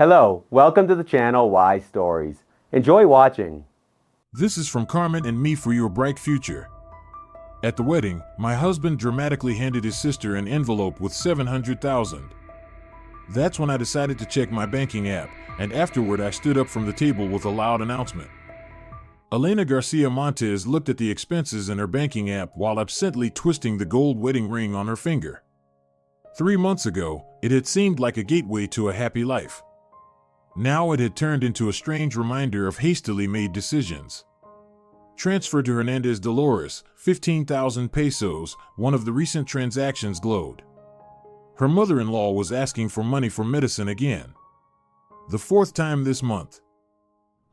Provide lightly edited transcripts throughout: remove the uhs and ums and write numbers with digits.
Hello, welcome to the channel Y Stories. Enjoy watching. This is from Carmen and me for your bright future. At the wedding, my husband dramatically handed his sister an envelope with $700,000. That's when I decided to check my banking app, and afterward I stood up from the table with a loud announcement. Elena Garcia Montez looked at the expenses in her banking app while absently twisting the gold wedding ring on her finger. 3 months ago, it had seemed like a gateway to a happy life. Now it had turned into a strange reminder of hastily made decisions. Transfer to Hernandez Dolores, 15,000 pesos, one of the recent transactions glowed. Her mother-in-law was asking for money for medicine again. The 4th time this month.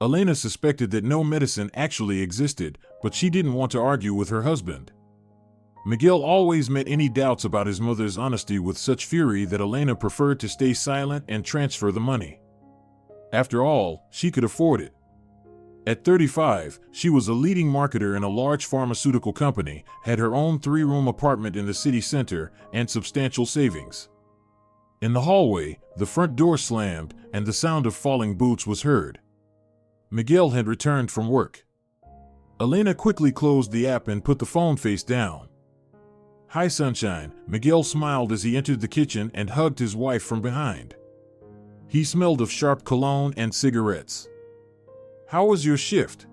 Elena suspected that no medicine actually existed, but she didn't want to argue with her husband. Miguel always met any doubts about his mother's honesty with such fury that Elena preferred to stay silent and transfer the money. After all, she could afford it. At 35, she was a leading marketer in a large pharmaceutical company, had her own 3-room apartment in the city center, and substantial savings. In the hallway, the front door slammed, and the sound of falling boots was heard. Miguel had returned from work. Elena quickly closed the app and put the phone face down. "Hi, sunshine," Miguel smiled as he entered the kitchen and hugged his wife from behind. He smelled of sharp cologne and cigarettes. "How was your shift?"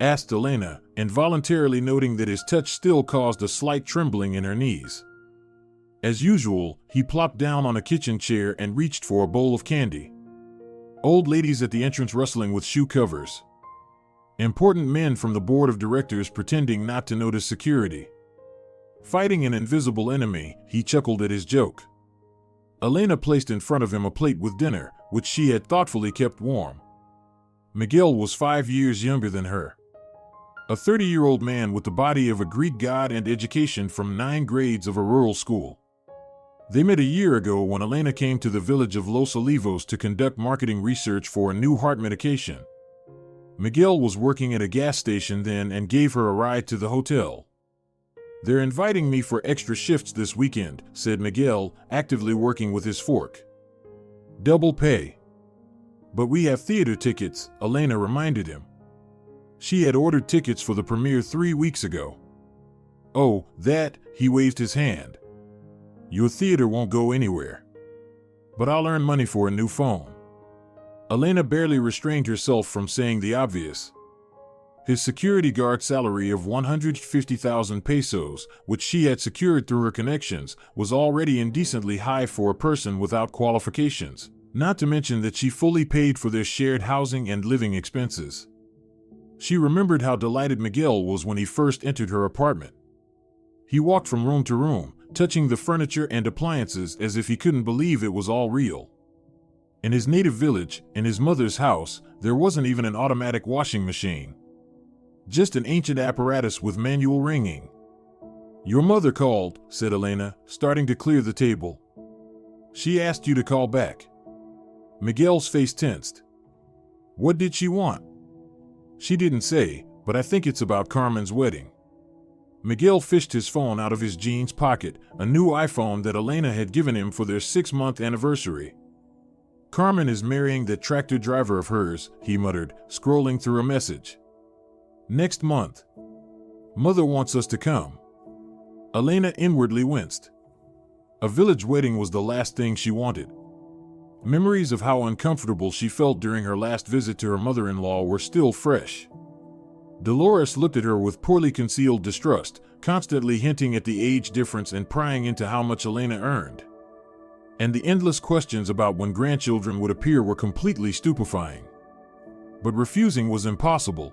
asked Elena, involuntarily noting that his touch still caused a slight trembling in her knees. As usual, he plopped down on a kitchen chair and reached for a bowl of candy. Old ladies at the entrance rustling with shoe covers. Important men from the board of directors pretending not to notice security. Fighting an invisible enemy, he chuckled at his joke. Elena placed in front of him a plate with dinner, which she had thoughtfully kept warm. Miguel was 5 years younger than her. A 30-year-old man with the body of a Greek god and education from 9 grades of a rural school. They met a year ago when Elena came to the village of Los Olivos to conduct marketing research for a new heart medication. Miguel was working at a gas station then and gave her a ride to the hotel. "They're inviting me for extra shifts this weekend," said Miguel, actively working with his fork. "Double pay." "But we have theater tickets," Elena reminded him. She had ordered tickets for the premiere 3 weeks ago. "Oh, that," he waved his hand. "Your theater won't go anywhere. But I'll earn money for a new phone." Elena barely restrained herself from saying the obvious. His security guard salary of 150,000 pesos, which she had secured through her connections, was already indecently high for a person without qualifications, not to mention that she fully paid for their shared housing and living expenses. She remembered how delighted Miguel was when he first entered her apartment. He walked from room to room, touching the furniture and appliances as if he couldn't believe it was all real. In his native village, in his mother's house, there wasn't even an automatic washing machine. Just an ancient apparatus with manual ringing. "Your mother called," said Elena, starting to clear the table. "She asked you to call back." Miguel's face tensed. "What did she want?" "She didn't say, but I think it's about Carmen's wedding." Miguel fished his phone out of his jeans pocket, a new iPhone that Elena had given him for their 6-month anniversary. "Carmen is marrying that tractor driver of hers," he muttered, scrolling through a message. "Next month. Mother wants us to come." Elena inwardly winced. A village wedding was the last thing she wanted. Memories of how uncomfortable she felt during her last visit to her mother-in-law were still fresh. Dolores looked at her with poorly concealed distrust, constantly hinting at the age difference and prying into how much Elena earned. And the endless questions about when grandchildren would appear were completely stupefying. But refusing was impossible.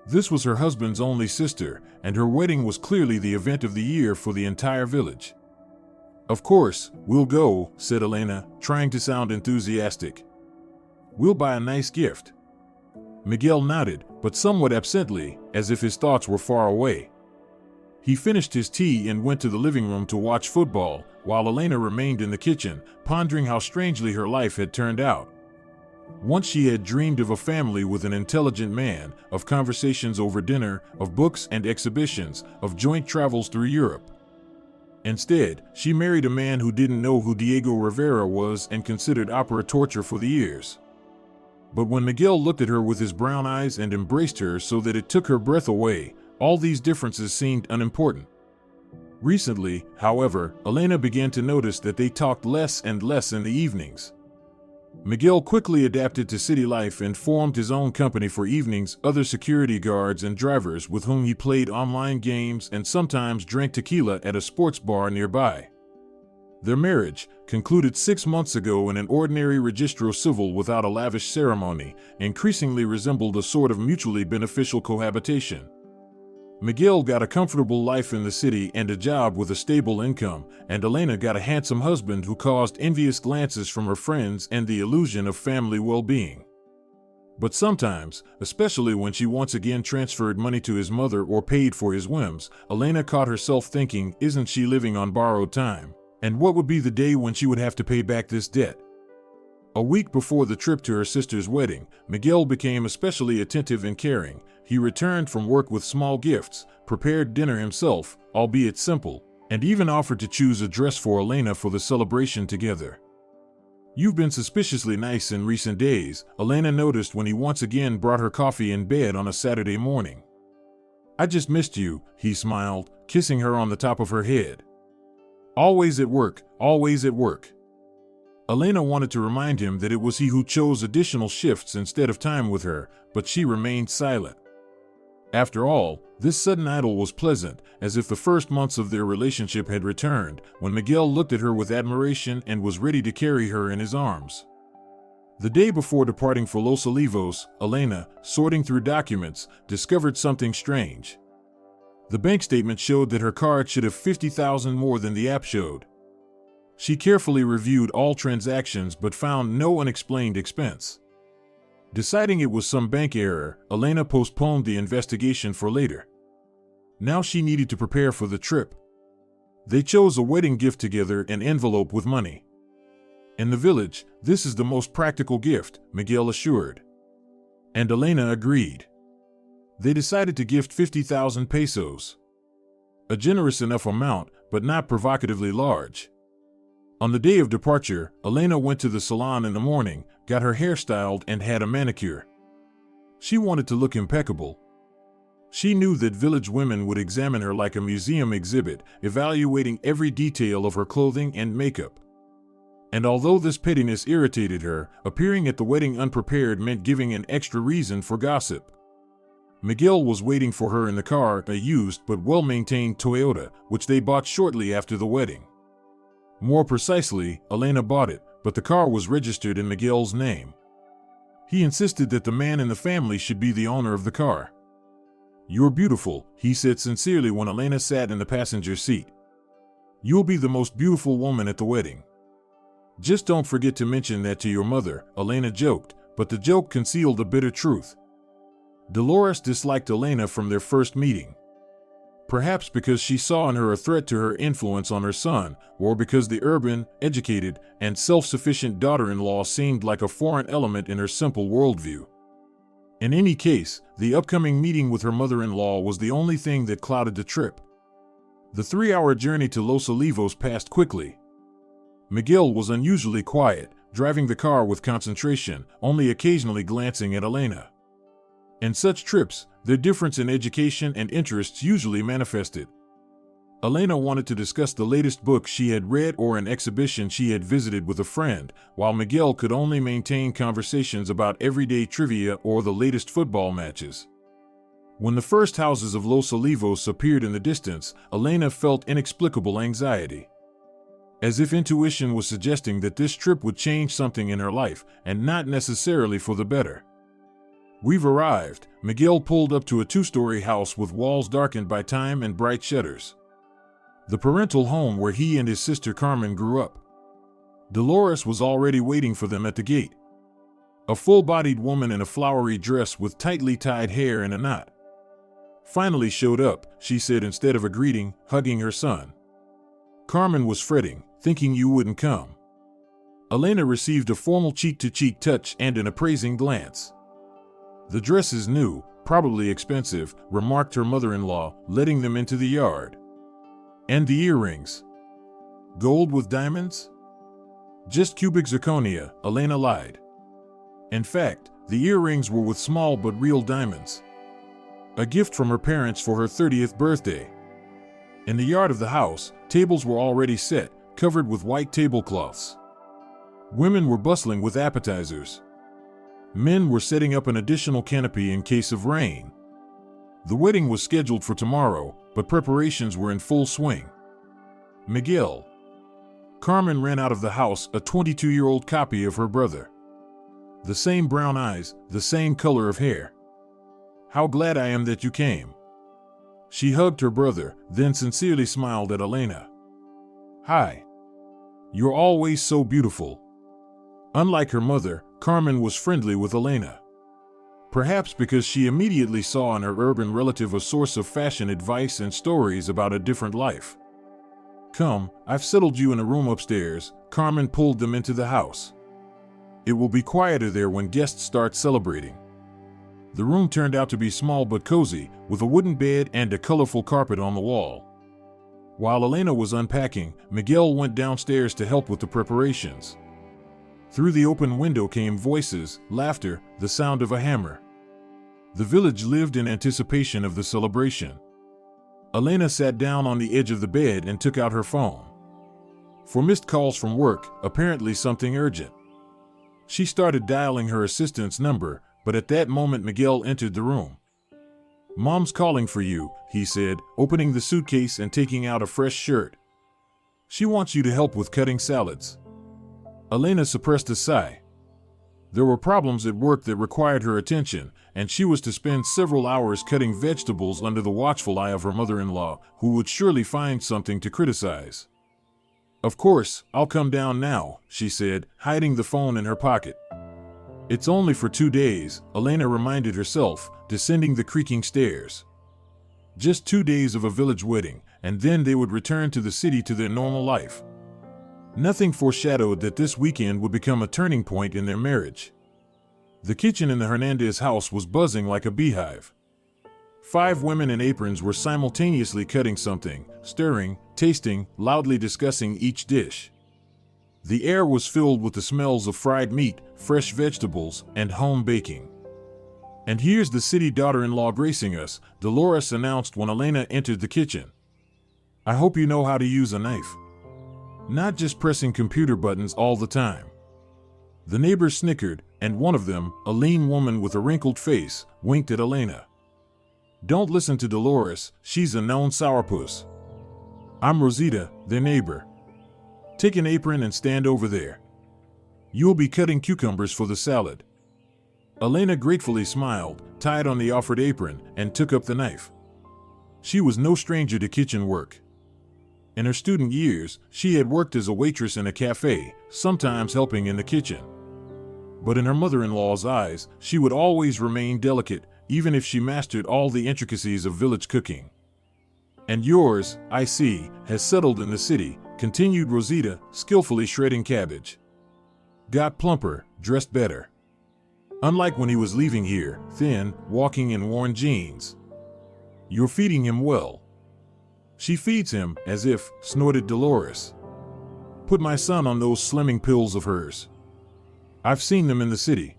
This was her husband's only sister, and her wedding was clearly the event of the year for the entire village. "Of course, we'll go," said Elena, trying to sound enthusiastic. "We'll buy a nice gift." Miguel nodded, but somewhat absently, as if his thoughts were far away. He finished his tea and went to the living room to watch football, while Elena remained in the kitchen, pondering how strangely her life had turned out. Once she had dreamed of a family with an intelligent man, of conversations over dinner, of books and exhibitions, of joint travels through Europe. Instead, she married a man who didn't know who Diego Rivera was and considered opera torture for the ears. But when Miguel looked at her with his brown eyes and embraced her so that it took her breath away, all these differences seemed unimportant. Recently, however, Elena began to notice that they talked less and less in the evenings. Miguel quickly adapted to city life and formed his own company for evenings, other security guards and drivers with whom he played online games and sometimes drank tequila at a sports bar nearby. Their marriage, concluded 6 months ago in an ordinary registro civil without a lavish ceremony, increasingly resembled a sort of mutually beneficial cohabitation. Miguel got a comfortable life in the city and a job with a stable income, and Elena got a handsome husband who caused envious glances from her friends and the illusion of family well-being. But sometimes, especially when she once again transferred money to his mother or paid for his whims, Elena caught herself thinking, isn't she living on borrowed time? And what would be the day when she would have to pay back this debt? A week before the trip to her sister's wedding, Miguel became especially attentive and caring. He returned from work with small gifts, prepared dinner himself, albeit simple, and even offered to choose a dress for Elena for the celebration together. You've been suspiciously nice in recent days, Elena noticed when he once again brought her coffee in bed on a Saturday morning. I just missed you, he smiled, kissing her on the top of her head. Always at work, always at work. Elena wanted to remind him that it was he who chose additional shifts instead of time with her, but she remained silent. After all, this sudden idyll was pleasant, as if the first months of their relationship had returned, when Miguel looked at her with admiration and was ready to carry her in his arms. The day before departing for Los Olivos, Elena, sorting through documents, discovered something strange. The bank statement showed that her card should have $50,000 more than the app showed. She carefully reviewed all transactions but found no unexplained expense. Deciding it was some bank error, Elena postponed the investigation for later. Now she needed to prepare for the trip. They chose a wedding gift together, an envelope with money. In the village, this is the most practical gift, Miguel assured. And Elena agreed. They decided to gift 50,000 pesos. A generous enough amount, but not provocatively large. On the day of departure, Elena went to the salon in the morning, got her hair styled and had a manicure. She wanted to look impeccable. She knew that village women would examine her like a museum exhibit, evaluating every detail of her clothing and makeup. And although this pettiness irritated her, appearing at the wedding unprepared meant giving an extra reason for gossip. Miguel was waiting for her in the car, a used but well-maintained Toyota, which they bought shortly after the wedding. More precisely, Elena bought it, but the car was registered in Miguel's name. He insisted that the man in the family should be the owner of the car. "You're beautiful," he said sincerely when Elena sat in the passenger seat. "You'll be the most beautiful woman at the wedding. Just don't forget to mention that to your mother," Elena joked, but the joke concealed a bitter truth. Dolores disliked Elena from their first meeting. Perhaps because she saw in her a threat to her influence on her son, or because the urban, educated, and self-sufficient daughter-in-law seemed like a foreign element in her simple worldview. In any case, the upcoming meeting with her mother-in-law was the only thing that clouded the trip. The 3-hour journey to Los Olivos passed quickly. Miguel was unusually quiet, driving the car with concentration, only occasionally glancing at Elena. In such trips, their difference in education and interests usually manifested. Elena wanted to discuss the latest book she had read or an exhibition she had visited with a friend, while Miguel could only maintain conversations about everyday trivia or the latest football matches. When the first houses of Los Olivos appeared in the distance, Elena felt inexplicable anxiety. As if intuition was suggesting that this trip would change something in her life, and not necessarily for the better. "We've arrived." Miguel pulled up to a 2-story house with walls darkened by time and bright shutters. The parental home where he and his sister Carmen grew up. Dolores was already waiting for them at the gate. A full-bodied woman in a flowery dress with tightly tied hair in a knot. "Finally showed up," she said instead of a greeting, hugging her son. "Carmen was fretting, thinking you wouldn't come." Elena received a formal cheek-to-cheek touch and an appraising glance. "The dress is new, probably expensive," remarked her mother-in-law, letting them into the yard. "And the earrings. Gold with diamonds? Just cubic zirconia, Elena lied. In fact, the earrings were with small but real diamonds. A gift from her parents for her 30th birthday. In the yard of the house, tables were already set, covered with white tablecloths. Women were bustling with appetizers. Men were setting up an additional canopy in case of rain. The wedding was scheduled for tomorrow, but preparations were in full swing. Miguel. Carmen ran out of the house, a 22-year-old copy of her brother. The same brown eyes, the same color of hair. How glad I am that you came. She hugged her brother, then sincerely smiled at Elena. Hi. You're always so beautiful. Unlike her mother, Carmen was friendly with Elena. Perhaps because she immediately saw in her urban relative a source of fashion advice and stories about a different life. Come, I've settled you in a room upstairs. Carmen pulled them into the house. It will be quieter there when guests start celebrating. The room turned out to be small but cozy, with a wooden bed and a colorful carpet on the wall. While Elena was unpacking, Miguel went downstairs to help with the preparations. Through the open window came voices, laughter, the sound of a hammer. The village lived in anticipation of the celebration. Elena sat down on the edge of the bed and took out her phone. For missed calls from work, apparently something urgent. She started dialing her assistant's number, but at that moment Miguel entered the room. Mom's calling for you, he said, opening the suitcase and taking out a fresh shirt. She wants you to help with cutting salads. Elena suppressed a sigh. There were problems at work that required her attention, and she was to spend several hours cutting vegetables under the watchful eye of her mother-in-law, who would surely find something to criticize. Of course, I'll come down now, she said, hiding the phone in her pocket. It's only for 2 days, Elena reminded herself, descending the creaking stairs. Just 2 days of a village wedding, and then they would return to the city to their normal life. Nothing foreshadowed that this weekend would become a turning point in their marriage. The kitchen in the Hernandez house was buzzing like a beehive. 5 women in aprons were simultaneously cutting something, stirring, tasting, loudly discussing each dish. The air was filled with the smells of fried meat, fresh vegetables, and home baking. And here's the city daughter-in-law gracing us, Dolores announced when Elena entered the kitchen. I hope you know how to use a knife. Not just pressing computer buttons all the time. The neighbors snickered, and one of them, a lean woman with a wrinkled face, winked at Elena. Don't listen to Dolores, she's a known sourpuss. I'm Rosita, their neighbor. Take an apron and stand over there. You'll be cutting cucumbers for the salad. Elena gratefully smiled, tied on the offered apron, and took up the knife. She was no stranger to kitchen work. In her student years, she had worked as a waitress in a cafe, sometimes helping in the kitchen. But in her mother-in-law's eyes, she would always remain delicate, even if she mastered all the intricacies of village cooking. And yours, I see, has settled in the city, continued Rosita, skillfully shredding cabbage. Got plumper, dressed better. Unlike when he was leaving here, thin, walking in worn jeans. You're feeding him well. She feeds him, as if, snorted Dolores. Put my son on those slimming pills of hers. I've seen them in the city.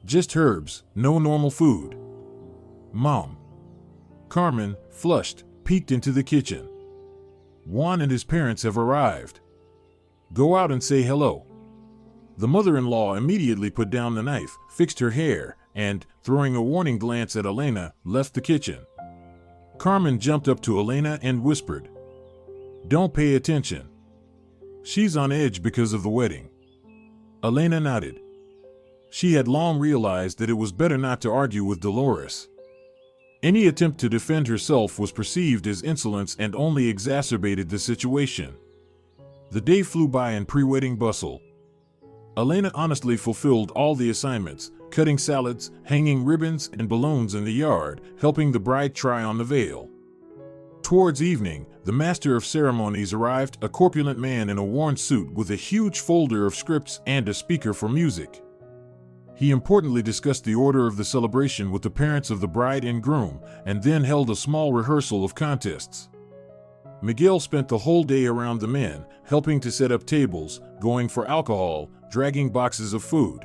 Just herbs, no normal food. Mom. Carmen, flushed, peeked into the kitchen. Juan and his parents have arrived. Go out and say hello. The mother-in-law immediately put down the knife, fixed her hair, and, throwing a warning glance at Elena, left the kitchen. Carmen jumped up to Elena and whispered, Don't pay attention. She's on edge because of the wedding. Elena nodded. She had long realized that it was better not to argue with Dolores. Any attempt to defend herself was perceived as insolence and only exacerbated the situation. The day flew by in pre-wedding bustle. Elena honestly fulfilled all the assignments, cutting salads, hanging ribbons and balloons in the yard, helping the bride try on the veil. Towards evening, the master of ceremonies arrived, a corpulent man in a worn suit with a huge folder of scripts and a speaker for music. He importantly discussed the order of the celebration with the parents of the bride and groom, and then held a small rehearsal of contests. Miguel spent the whole day around the men, helping to set up tables, going for alcohol, dragging boxes of food.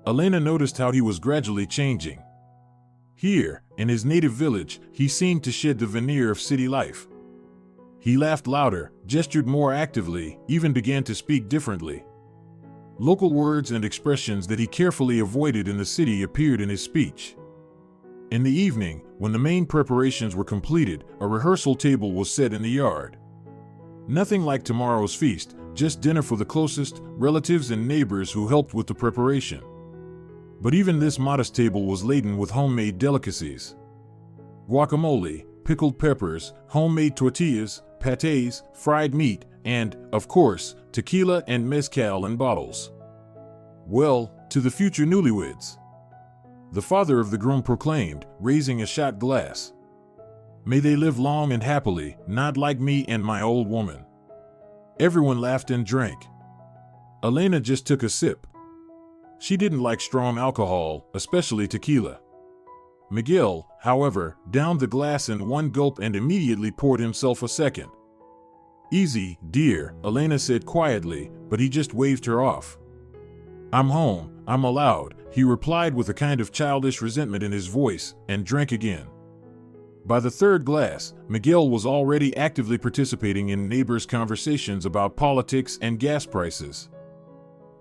Elena noticed how he was gradually changing. Here, in his native village, he seemed to shed the veneer of city life. He laughed louder, gestured more actively, even began to speak differently. Local words and expressions that he carefully avoided in the city appeared in his speech. In the evening, when the main preparations were completed, a rehearsal table was set in the yard. Nothing like tomorrow's feast, just dinner for the closest, relatives and neighbors who helped with the preparation. But even this modest table was laden with homemade delicacies. Guacamole, pickled peppers, homemade tortillas, pâtés, fried meat, and, of course, tequila and mezcal in bottles. Well, to the future newlyweds. The father of the groom proclaimed, raising a shot glass. May they live long and happily, not like me and my old woman. Everyone laughed and drank. Elena just took a sip. She didn't like strong alcohol, especially tequila. Miguel, however, downed the glass in one gulp and immediately poured himself a second. Easy, dear, Elena said quietly, but he just waved her off. I'm home, I'm allowed, he replied with a kind of childish resentment in his voice, and drank again. By the third glass, Miguel was already actively participating in neighbors' conversations about politics and gas prices.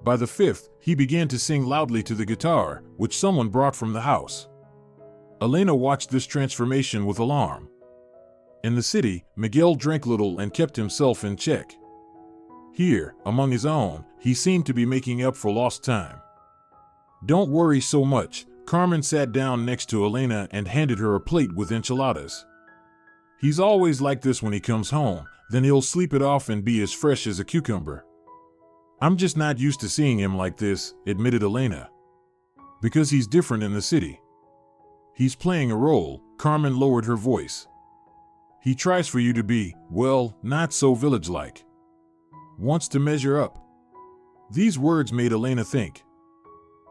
By the fifth, he began to sing loudly to the guitar, which someone brought from the house. Elena watched this transformation with alarm. In the city, Miguel drank little and kept himself in check. Here, among his own, he seemed to be making up for lost time. Don't worry so much, Carmen sat down next to Elena and handed her a plate with enchiladas. He's always like this when he comes home, then he'll sleep it off and be as fresh as a cucumber. I'm just not used to seeing him like this, admitted Elena. Because he's different in the city. He's playing a role, Carmen lowered her voice. He tries for you to be, well, not so village-like. Wants to measure up. These words made Elena think.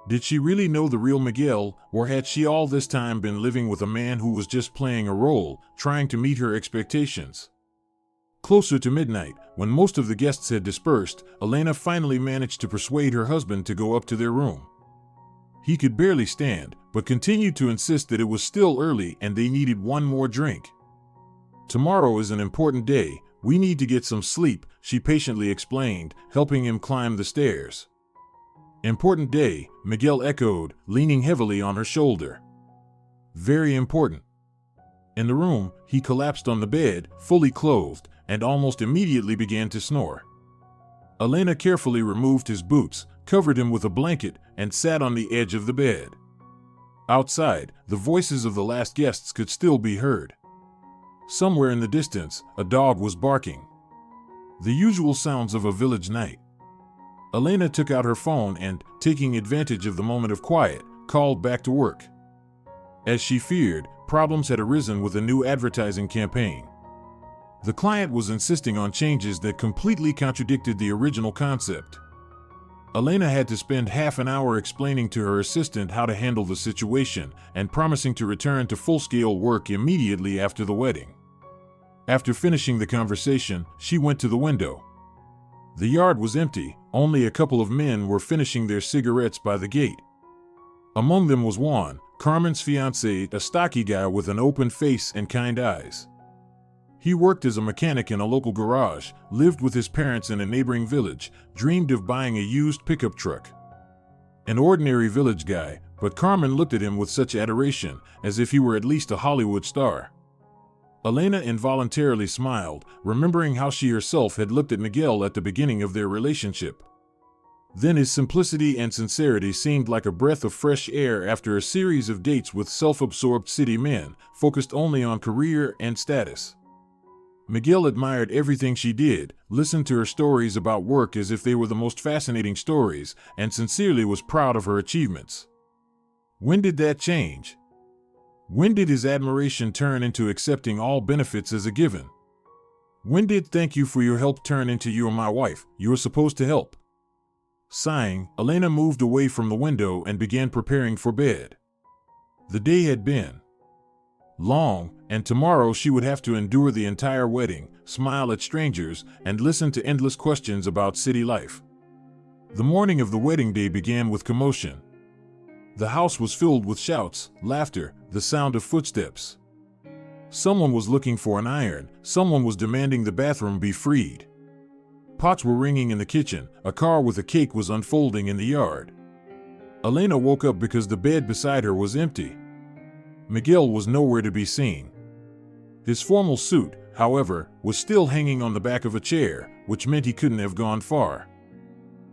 Did she really know the real Miguel, or had she all this time been living with a man who was just playing a role, trying to meet her expectations? Closer to midnight, when most of the guests had dispersed, Elena finally managed to persuade her husband to go up to their room. He could barely stand, but continued to insist that it was still early and they needed one more drink. Tomorrow is an important day, we need to get some sleep, she patiently explained, helping him climb the stairs. Important day, Miguel echoed, leaning heavily on her shoulder. Very important. In the room, he collapsed on the bed, fully clothed, and almost immediately began to snore. Elena carefully removed his boots, covered him with a blanket, and sat on the edge of the bed. Outside, the voices of the last guests could still be heard. Somewhere in the distance, a dog was barking. The usual sounds of a village night. Elena took out her phone and, taking advantage of the moment of quiet, called back to work. As she feared, problems had arisen with a new advertising campaign. The client was insisting on changes that completely contradicted the original concept. Elena had to spend half an hour explaining to her assistant how to handle the situation and promising to return to full-scale work immediately after the wedding. After finishing the conversation, she went to the window. The yard was empty, only a couple of men were finishing their cigarettes by the gate. Among them was Juan, Carmen's fiancé, a stocky guy with an open face and kind eyes. He worked as a mechanic in a local garage, lived with his parents in a neighboring village, dreamed of buying a used pickup truck. An ordinary village guy, but Carmen looked at him with such adoration, as if he were at least a Hollywood star. Elena involuntarily smiled, remembering how she herself had looked at Miguel at the beginning of their relationship. Then his simplicity and sincerity seemed like a breath of fresh air after a series of dates with self-absorbed city men, focused only on career and status. Miguel admired everything she did, listened to her stories about work as if they were the most fascinating stories, and sincerely was proud of her achievements. When did that change? When did his admiration turn into accepting all benefits as a given? When did "thank you for your help" turn into "you're my wife, you're supposed to help"? Sighing, Elena moved away from the window and began preparing for bed. The day had been long, and tomorrow she would have to endure the entire wedding, smile at strangers, and listen to endless questions about city life. The morning of the wedding day began with commotion. The house was filled with shouts, laughter, the sound of footsteps. Someone was looking for an iron, someone was demanding the bathroom be freed. Pots were ringing in the kitchen, a car with a cake was unfolding in the yard. Elena woke up because the bed beside her was empty. Miguel was nowhere to be seen. His formal suit, however, was still hanging on the back of a chair, which meant he couldn't have gone far.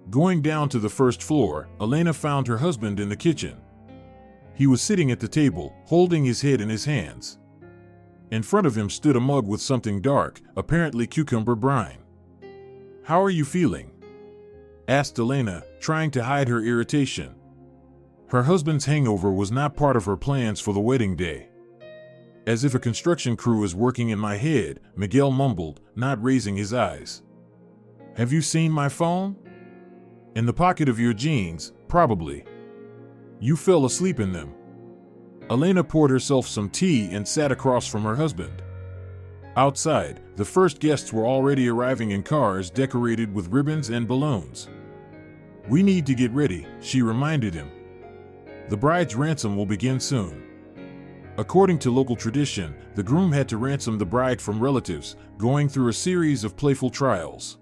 Going down to the first floor, Elena found her husband in the kitchen. He was sitting at the table, holding his head in his hands. In front of him stood a mug with something dark, apparently cucumber brine. "How are you feeling?" asked Elena, trying to hide her irritation. Her husband's hangover was not part of her plans for the wedding day. "As if a construction crew is working in my head," Miguel mumbled, not raising his eyes. "Have you seen my phone?" "In the pocket of your jeans, probably. You fell asleep in them." Elena poured herself some tea and sat across from her husband. Outside, the first guests were already arriving in cars decorated with ribbons and balloons. "We need to get ready," she reminded him. "The bride's ransom will begin soon." According to local tradition, the groom had to ransom the bride from relatives, going through a series of playful trials.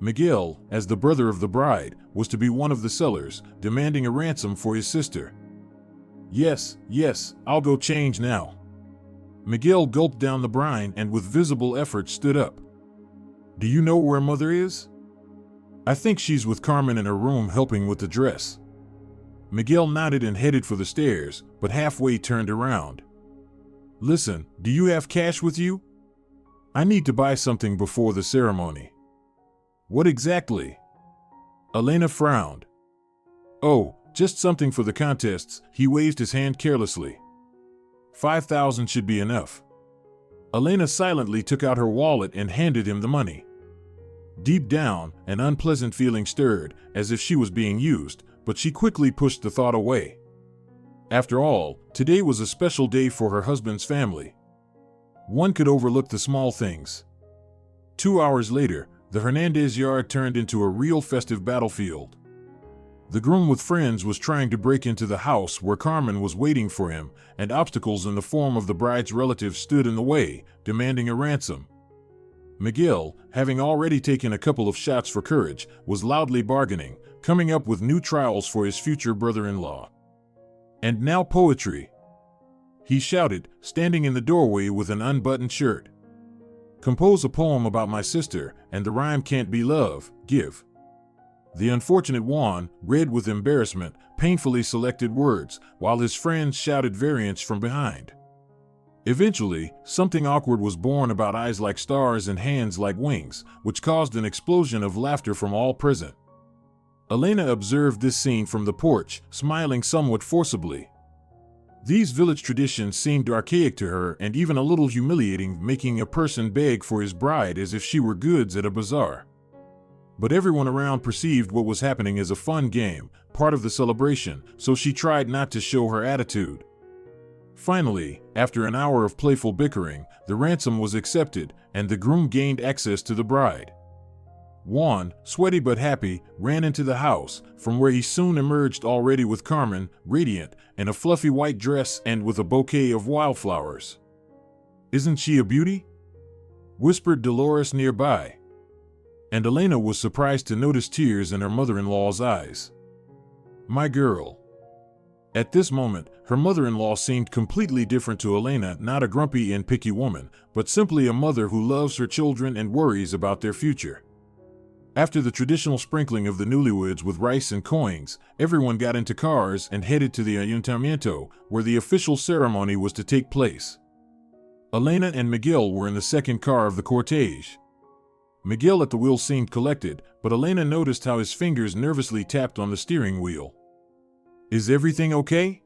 Miguel, as the brother of the bride, was to be one of the sellers, demanding a ransom for his sister. Yes, I'll go change now." Miguel gulped down the brine and with visible effort stood up. "Do you know where Mother is?" "I think she's with Carmen in her room helping with the dress." Miguel nodded and headed for the stairs, but halfway turned around. "Listen, do you have cash with you? I need to buy something before the ceremony." "What exactly?" Elena frowned. "Oh, just something for the contests." He waved his hand carelessly. 5,000 should be enough." Elena silently took out her wallet and handed him the money. Deep down, an unpleasant feeling stirred, as if she was being used, but she quickly pushed the thought away. After all, today was a special day for her husband's family. One could overlook the small things. 2 hours later, the Hernandez yard turned into a real festive battlefield. The groom with friends was trying to break into the house where Carmen was waiting for him, and obstacles in the form of the bride's relatives stood in the way, demanding a ransom. Miguel, having already taken a couple of shots for courage, was loudly bargaining, coming up with new trials for his future brother-in-law. "And now poetry," he shouted, standing in the doorway with an unbuttoned shirt. "Compose a poem about my sister, and the rhyme can't be love, give." The unfortunate Juan read with embarrassment, painfully selected words, while his friends shouted variants from behind. Eventually, something awkward was born about eyes like stars and hands like wings, which caused an explosion of laughter from all present. Elena observed this scene from the porch, smiling somewhat forcibly. These village traditions seemed archaic to her and even a little humiliating, making a person beg for his bride as if she were goods at a bazaar. But everyone around perceived what was happening as a fun game, part of the celebration, so she tried not to show her attitude. Finally, after an hour of playful bickering, the ransom was accepted, and the groom gained access to the bride. Juan, sweaty but happy, ran into the house, from where he soon emerged already with Carmen, radiant, in a fluffy white dress and with a bouquet of wildflowers. "Isn't she a beauty?" whispered Dolores nearby. And Elena was surprised to notice tears in her mother-in-law's eyes. "My girl." At this moment, her mother-in-law seemed completely different to Elena, not a grumpy and picky woman, but simply a mother who loves her children and worries about their future. After the traditional sprinkling of the newlyweds with rice and coins, everyone got into cars and headed to the Ayuntamiento, where the official ceremony was to take place. Elena and Miguel were in the second car of the cortege. Miguel at the wheel seemed collected, but Elena noticed how his fingers nervously tapped on the steering wheel. "Is everything okay?"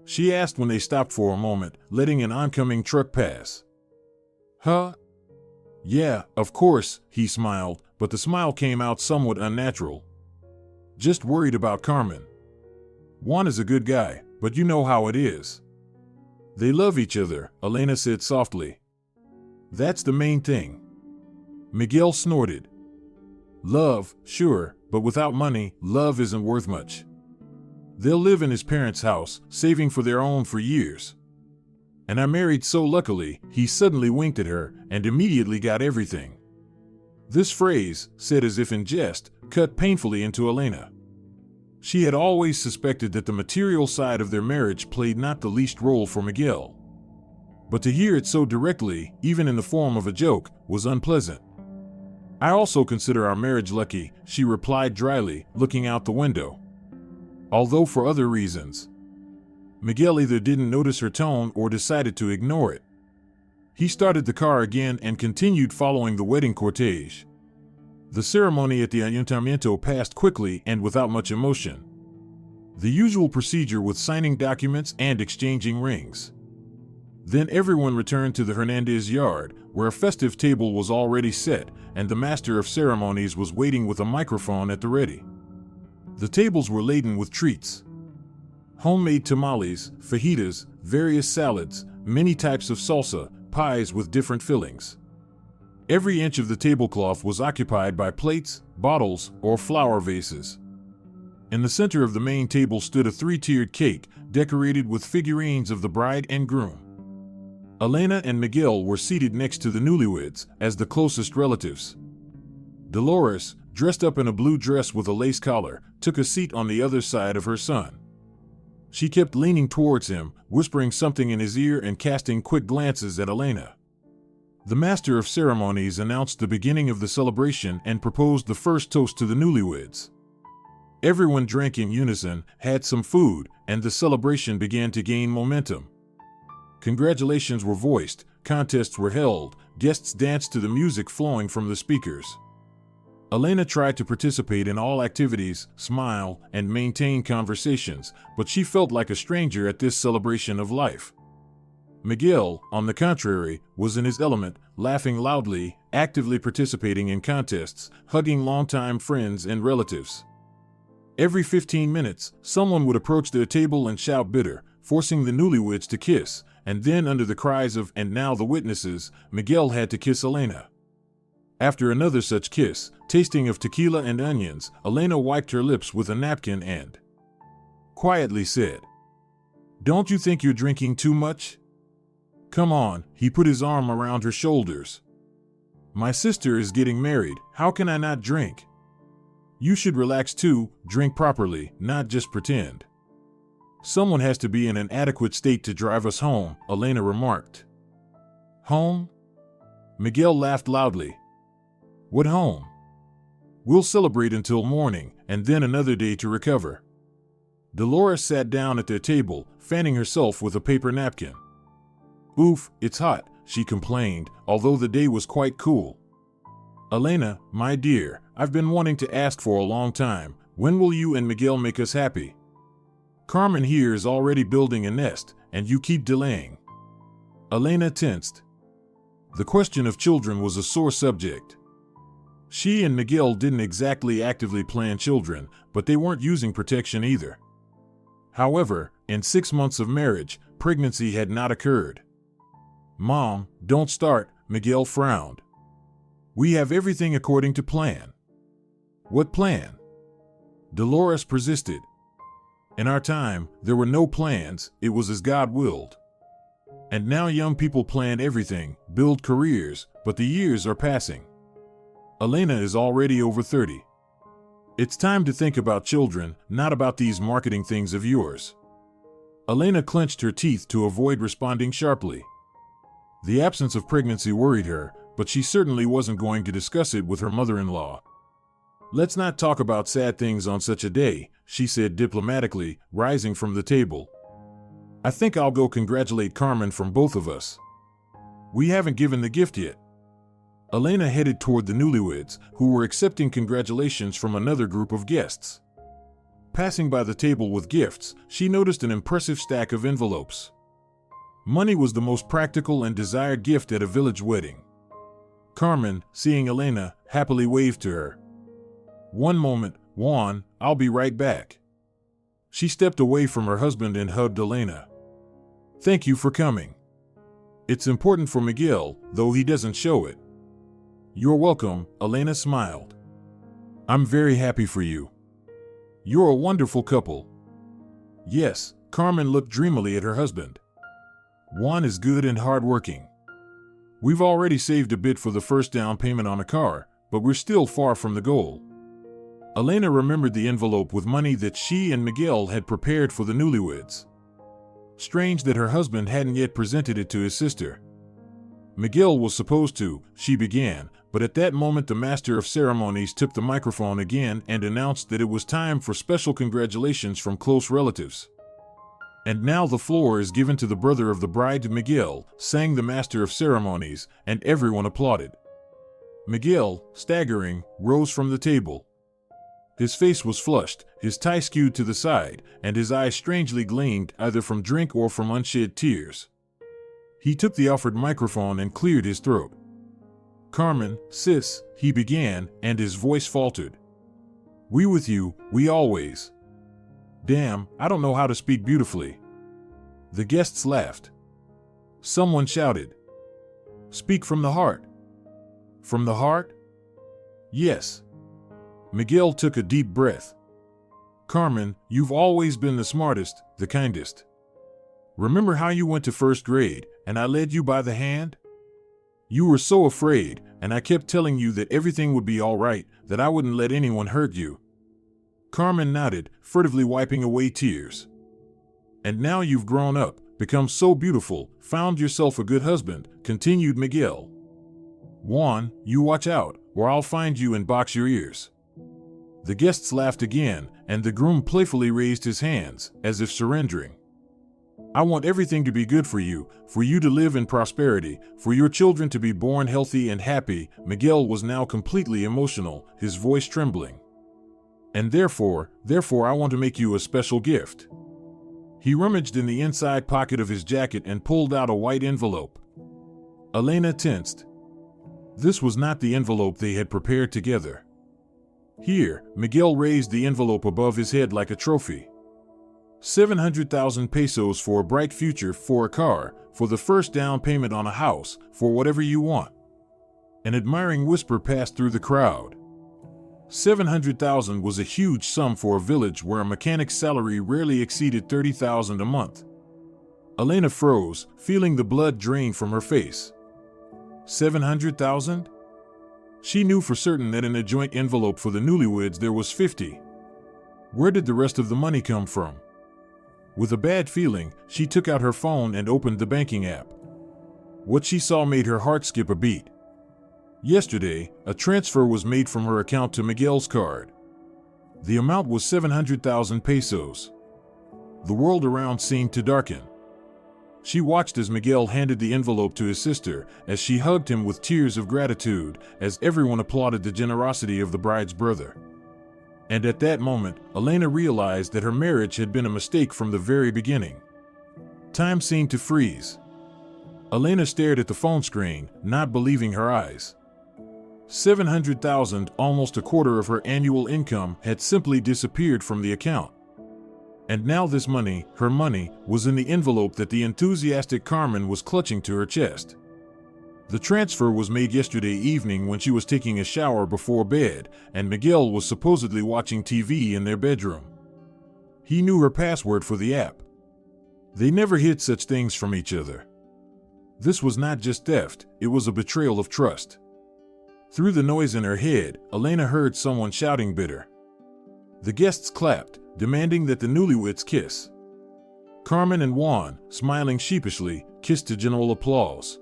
she asked when they stopped for a moment, letting an oncoming truck pass. "Huh? Yeah, of course," he smiled, but the smile came out somewhat unnatural. "Just worried about Carmen. Juan is a good guy, but you know how it is." They love each other, Elena said softly. That's the main thing. Miguel snorted. Love, sure, but without money, love isn't worth much. They'll live in his parents' house, saving for their own for years. And I married so luckily, he suddenly winked at her and immediately got everything. This phrase, said as if in jest, cut painfully into Elena. She had always suspected that the material side of their marriage played not the least role for Miguel. But to hear it so directly, even in the form of a joke, was unpleasant. I also consider our marriage lucky, she replied dryly, looking out the window. Although for other reasons. Miguel either didn't notice her tone or decided to ignore it. He started the car again and continued following the wedding cortege. The ceremony at the ayuntamiento passed quickly and without much emotion. The usual procedure with signing documents and exchanging rings. Then everyone returned to the Hernandez yard, where a festive table was already set, and the master of ceremonies was waiting with a microphone at the ready. The tables were laden with treats. Homemade tamales, fajitas, various salads, many types of salsa, pies with different fillings. Every inch of the tablecloth was occupied by plates, bottles, or flower vases. In the center of the main table stood a three-tiered cake, decorated with figurines of the bride and groom. Elena and Miguel were seated next to the newlyweds, as the closest relatives. Dolores, dressed up in a blue dress with a lace collar, took a seat on the other side of her son. She kept leaning towards him, whispering something in his ear and casting quick glances at Elena. The master of ceremonies announced the beginning of the celebration and proposed the first toast to the newlyweds. Everyone drank in unison, had some food, and the celebration began to gain momentum. Congratulations were voiced, contests were held, guests danced to the music flowing from the speakers. Elena tried to participate in all activities, smile, and maintain conversations, but she felt like a stranger at this celebration of life. Miguel, on the contrary, was in his element, laughing loudly, actively participating in contests, hugging longtime friends and relatives. Every 15 minutes, someone would approach their table and shout bitter, forcing the newlyweds to kiss, and then under the cries of "and now the witnesses," Miguel had to kiss Elena. After another such kiss, tasting of tequila and onions, Elena wiped her lips with a napkin and quietly said, "Don't you think you're drinking too much? Come on," he put his arm around her shoulders. "My sister is getting married, how can I not drink? You should relax too, drink properly, not just pretend. Someone has to be in an adequate state to drive us home," Elena remarked. "Home?" Miguel laughed loudly. "What home? We'll celebrate until morning, and then another day to recover." Dolores sat down at their table, fanning herself with a paper napkin. "Oof, it's hot," she complained, although the day was quite cool. "Elena, my dear, I've been wanting to ask for a long time, when will you and Miguel make us happy? Carmen here is already building a nest, and you keep delaying." Elena tensed. The question of children was a sore subject. She and Miguel didn't exactly actively plan children, but they weren't using protection either. However, in 6 months of marriage, pregnancy had not occurred. "Mom, don't start," Miguel frowned. "We have everything according to plan." "What plan?" Dolores persisted. "In our time, there were no plans, it was as God willed. And now young people plan everything, build careers, but the years are passing. Elena is already over 30. It's time to think about children, not about these marketing things of yours." Elena clenched her teeth to avoid responding sharply. The absence of pregnancy worried her, but she certainly wasn't going to discuss it with her mother-in-law. "Let's not talk about sad things on such a day," she said diplomatically, rising from the table. "I think I'll go congratulate Carmen from both of us. We haven't given the gift yet." Elena headed toward the newlyweds, who were accepting congratulations from another group of guests. Passing by the table with gifts, she noticed an impressive stack of envelopes. Money was the most practical and desired gift at a village wedding. Carmen, seeing Elena, happily waved to her. "One moment, Juan, I'll be right back." She stepped away from her husband and hugged Elena. Thank you for coming. It's important for Miguel, though he doesn't show it. You're welcome, Elena smiled. I'm very happy for you. You're a wonderful couple. Yes, Carmen looked dreamily at her husband. Juan is good and hardworking. We've already saved a bit for the first down payment on a car, but we're still far from the goal. Elena remembered the envelope with money that she and Miguel had prepared for the newlyweds. Strange that her husband hadn't yet presented it to his sister. Miguel was supposed to, she began, but at that moment the master of ceremonies took the microphone again and announced that it was time for special congratulations from close relatives. And now the floor is given to the brother of the bride, Miguel, sang the master of ceremonies, and everyone applauded. Miguel, staggering, rose from the table. His face was flushed, his tie skewed to the side, and his eyes strangely gleamed either from drink or from unshed tears. He took the offered microphone and cleared his throat. Carmen, sis, he began, and his voice faltered. We with you, we always. Damn, I don't know how to speak beautifully. The guests laughed. Someone shouted. Speak from the heart. From the heart? Yes. Miguel took a deep breath. Carmen, you've always been the smartest, the kindest. Remember how you went to first grade, and I led you by the hand? You were so afraid, and I kept telling you that everything would be all right, that I wouldn't let anyone hurt you. Carmen nodded, furtively wiping away tears. And now you've grown up, become so beautiful, found yourself a good husband, continued Miguel. Juan, you watch out, or I'll find you and box your ears. The guests laughed again, and the groom playfully raised his hands, as if surrendering. I want everything to be good for you to live in prosperity, for your children to be born healthy and happy. Miguel was now completely emotional, his voice trembling. And therefore, I want to make you a special gift. He rummaged in the inside pocket of his jacket and pulled out a white envelope. Elena tensed. This was not the envelope they had prepared together. Here, Miguel raised the envelope above his head like a trophy. 700,000 pesos for a bright future, for a car, for the first down payment on a house, for whatever you want. An admiring whisper passed through the crowd. 700,000 was a huge sum for a village where a mechanic's salary rarely exceeded 30,000 a month. Elena froze, feeling the blood drain from her face. 700,000? She knew for certain that in a joint envelope for the newlyweds there was 50. Where did the rest of the money come from? With a bad feeling, she took out her phone and opened the banking app. What she saw made her heart skip a beat. Yesterday, a transfer was made from her account to Miguel's card. The amount was 700,000 pesos. The world around seemed to darken. She watched as Miguel handed the envelope to his sister, as she hugged him with tears of gratitude, as everyone applauded the generosity of the bride's brother. And at that moment, Elena realized that her marriage had been a mistake from the very beginning. Time seemed to freeze. Elena stared at the phone screen, not believing her eyes. 700,000, almost a quarter of her annual income, had simply disappeared from the account. And now this money, her money, was in the envelope that the enthusiastic Carmen was clutching to her chest. The transfer was made yesterday evening when she was taking a shower before bed, and Miguel was supposedly watching TV in their bedroom. He knew her password for the app. They never hid such things from each other. This was not just theft, it was a betrayal of trust. Through the noise in her head, Elena heard someone shouting bitter. The guests clapped, demanding that the newlyweds kiss. Carmen and Juan, smiling sheepishly, kissed to general applause.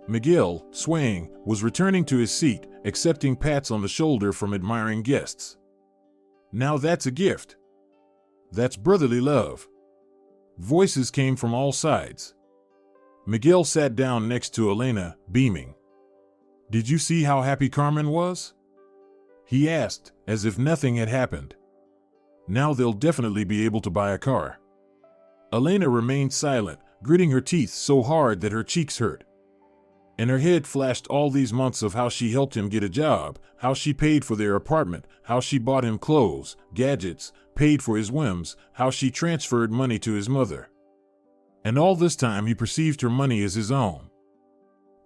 Miguel, swaying, was returning to his seat, accepting pats on the shoulder from admiring guests. Now that's a gift. That's brotherly love. Voices came from all sides. Miguel sat down next to Elena, beaming. Did you see how happy Carmen was? He asked, as if nothing had happened. Now they'll definitely be able to buy a car. Elena remained silent, gritting her teeth so hard that her cheeks hurt. In her head flashed all these months of how she helped him get a job, how she paid for their apartment, how she bought him clothes, gadgets, paid for his whims, how she transferred money to his mother. And all this time he perceived her money as his own.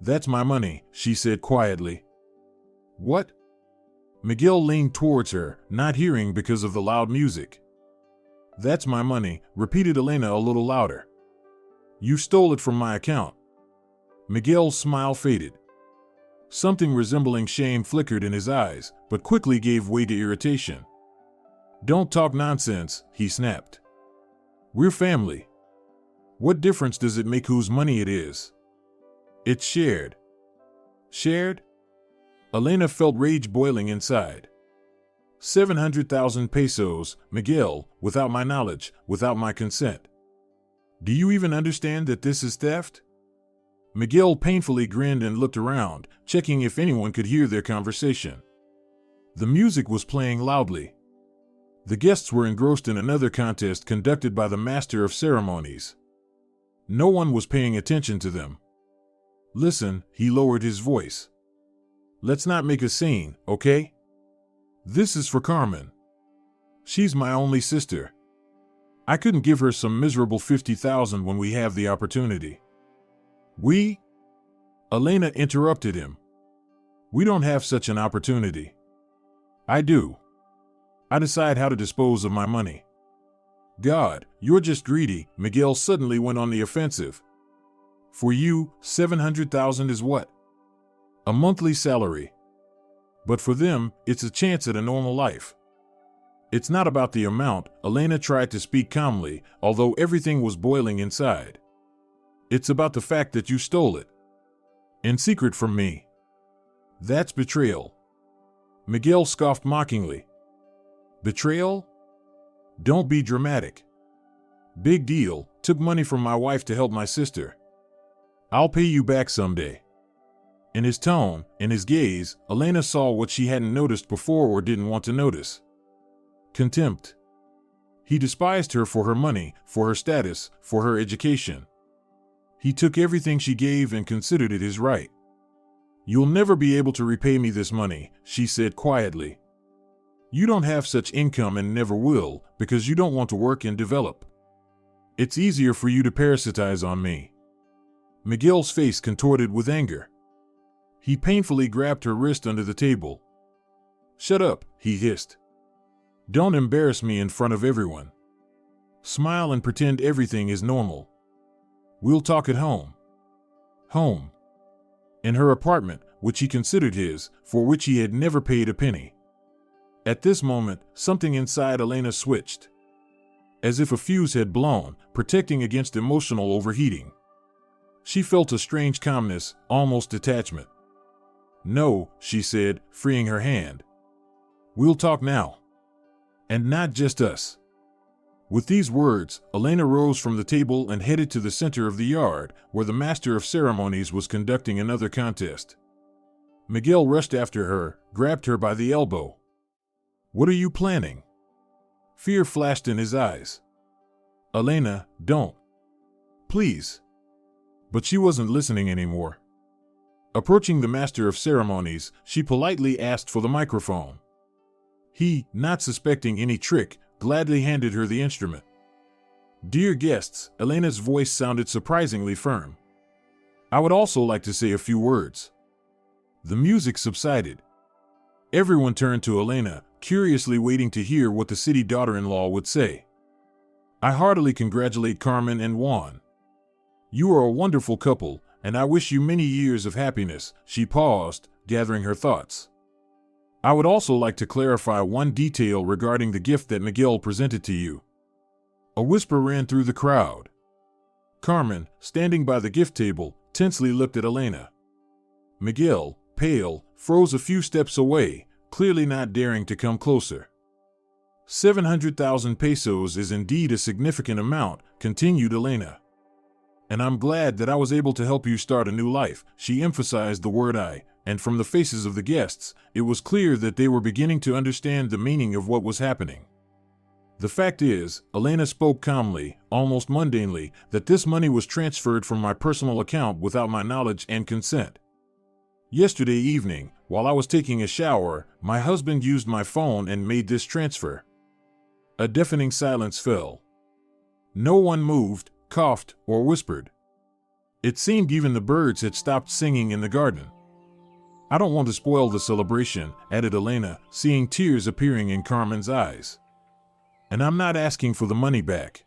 "That's my money," she said quietly. "What?" Miguel leaned towards her, not hearing because of the loud music. "That's my money," repeated Elena a little louder. "You stole it from my account." Miguel's smile faded. Something resembling shame flickered in his eyes, but quickly gave way to irritation. "Don't talk nonsense," he snapped. "We're family. What difference does it make whose money it is? It's shared." "Shared?" Elena felt rage boiling inside. 700,000 pesos, Miguel, without my knowledge, without my consent. Do you even understand that this is theft? Miguel painfully grinned and looked around, checking if anyone could hear their conversation. The music was playing loudly. The guests were engrossed in another contest conducted by the master of ceremonies. No one was paying attention to them. "Listen," he lowered his voice. "Let's not make a scene, okay? This is for Carmen. She's my only sister. I couldn't give her some miserable 50,000 when we have the opportunity." "We?" Elena interrupted him. "We don't have such an opportunity." "I do. I decide how to dispose of my money." "God, you're just greedy," Miguel suddenly went on the offensive. "For you, 700,000 is what? A monthly salary. But for them, it's a chance at a normal life." "It's not about the amount," Elena tried to speak calmly, although everything was boiling inside. "It's about the fact that you stole it. In secret from me. That's betrayal." Miguel scoffed mockingly. "Betrayal? Don't be dramatic. Big deal, took money from my wife to help my sister. I'll pay you back someday." In his tone, in his gaze, Elena saw what she hadn't noticed before or didn't want to notice. Contempt. He despised her for her money, for her status, for her education. He took everything she gave and considered it his right. "You'll never be able to repay me this money," she said quietly. "You don't have such income and never will, because you don't want to work and develop. It's easier for you to parasitize on me." Miguel's face contorted with anger. He painfully grabbed her wrist under the table. "Shut up," he hissed. "Don't embarrass me in front of everyone. Smile and pretend everything is normal. We'll talk at home." Home. In her apartment, which he considered his, for which he had never paid a penny. At this moment, something inside Elena switched. As if a fuse had blown, protecting against emotional overheating. She felt a strange calmness, almost detachment. "No," she said, freeing her hand. "We'll talk now. And not just us." With these words, Elena rose from the table and headed to the center of the yard, where the master of ceremonies was conducting another contest. Miguel rushed after her, grabbed her by the elbow. "What are you planning?" Fear flashed in his eyes. "Elena, don't. Please." But she wasn't listening anymore. Approaching the master of ceremonies, she politely asked for the microphone. He, not suspecting any trick, gladly handed her the instrument. "Dear guests," Elena's voice sounded surprisingly firm. "I would also like to say a few words." The music subsided. Everyone turned to Elena, curiously waiting to hear what the city daughter-in-law would say. "I heartily congratulate Carmen and Juan. You are a wonderful couple, and I wish you many years of happiness." She paused, gathering her thoughts. "I would also like to clarify one detail regarding the gift that Miguel presented to you." A whisper ran through the crowd. Carmen, standing by the gift table, tensely looked at Elena. Miguel, pale, froze a few steps away, clearly not daring to come closer. 700,000 pesos is indeed a significant amount, continued Elena. "And I'm glad that I was able to help you start a new life," she emphasized the word "I," and from the faces of the guests, it was clear that they were beginning to understand the meaning of what was happening. "The fact is," Elena spoke calmly, almost mundanely, "that this money was transferred from my personal account without my knowledge and consent. Yesterday evening, while I was taking a shower, my husband used my phone and made this transfer." A deafening silence fell. No one moved, coughed, or whispered. It seemed even the birds had stopped singing in the garden. I don't want to spoil the celebration, added Elena, seeing tears appearing in Carmen's eyes. And I'm not asking for the money back.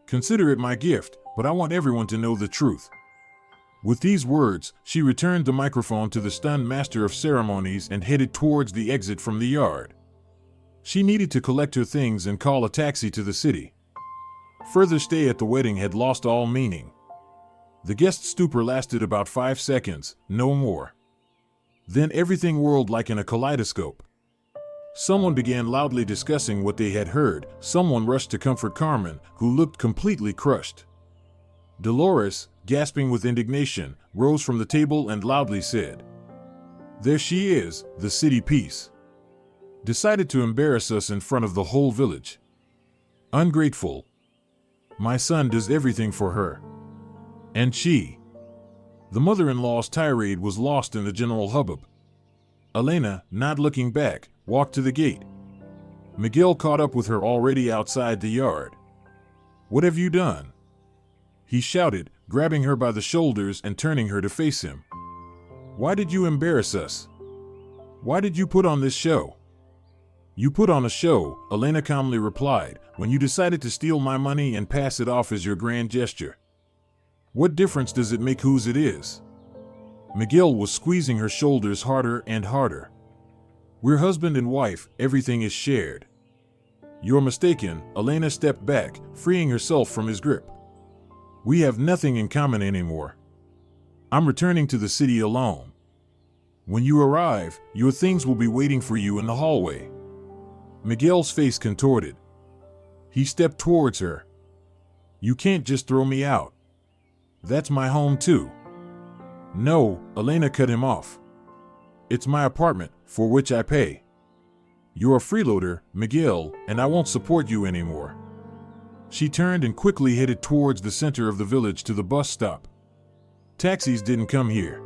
Consider it my gift, but I want everyone to know the truth. With these words, she returned the microphone to the stunned master of ceremonies and headed towards the exit from the yard. She needed to collect her things and call a taxi to the city. Further stay at the wedding had lost all meaning. The guest stupor lasted about 5 seconds, no more. Then everything whirled like in a kaleidoscope. Someone began loudly discussing what they had heard. Someone rushed to comfort Carmen, who looked completely crushed. Dolores, gasping with indignation, rose from the table and loudly said, "There she is, the city piece. Decided to embarrass us in front of the whole village. Ungrateful. My son does everything for her. And she." The mother-in-law's tirade was lost in the general hubbub. Elena, not looking back, walked to the gate. Miguel caught up with her already outside the yard. "What have you done?" he shouted, grabbing her by the shoulders and turning her to face him. "Why did you embarrass us? Why did you put on this show?" "You put on a show," Elena calmly replied, "when you decided to steal my money and pass it off as your grand gesture. What difference does it make whose it is?" Miguel was squeezing her shoulders harder and harder. "We're husband and wife, everything is shared." "You're mistaken," Elena stepped back, freeing herself from his grip. "We have nothing in common anymore. I'm returning to the city alone. When you arrive, your things will be waiting for you in the hallway." Miguel's face contorted. He stepped towards her. "You can't just throw me out. That's my home too." "No," Elena cut him off. "It's my apartment, for which I pay. You're a freeloader, Miguel, and I won't support you anymore." She turned and quickly headed towards the center of the village to the bus stop. Taxis didn't come here.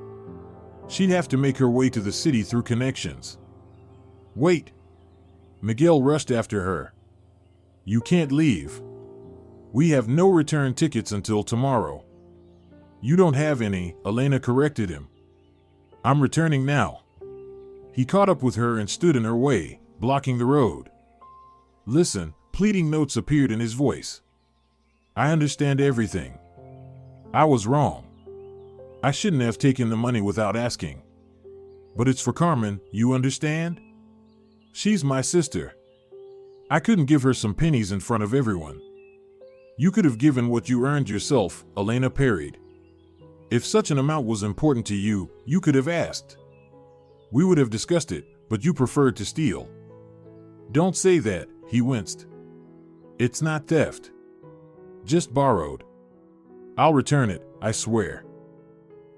She'd have to make her way to the city through connections. "Wait!" Miguel rushed after her. "You can't leave. We have no return tickets until tomorrow." "You don't have any," Elena corrected him. "I'm returning now." He caught up with her and stood in her way, blocking the road. "Listen," pleading notes appeared in his voice. "I understand everything. I was wrong. I shouldn't have taken the money without asking. But it's for Carmen, you understand? She's my sister. I couldn't give her some pennies in front of everyone." "You could have given what you earned yourself," Elena parried. "If such an amount was important to you, you could have asked. We would have discussed it, but you preferred to steal." "Don't say that," he winced. "It's not theft. Just borrowed. I'll return it, I swear."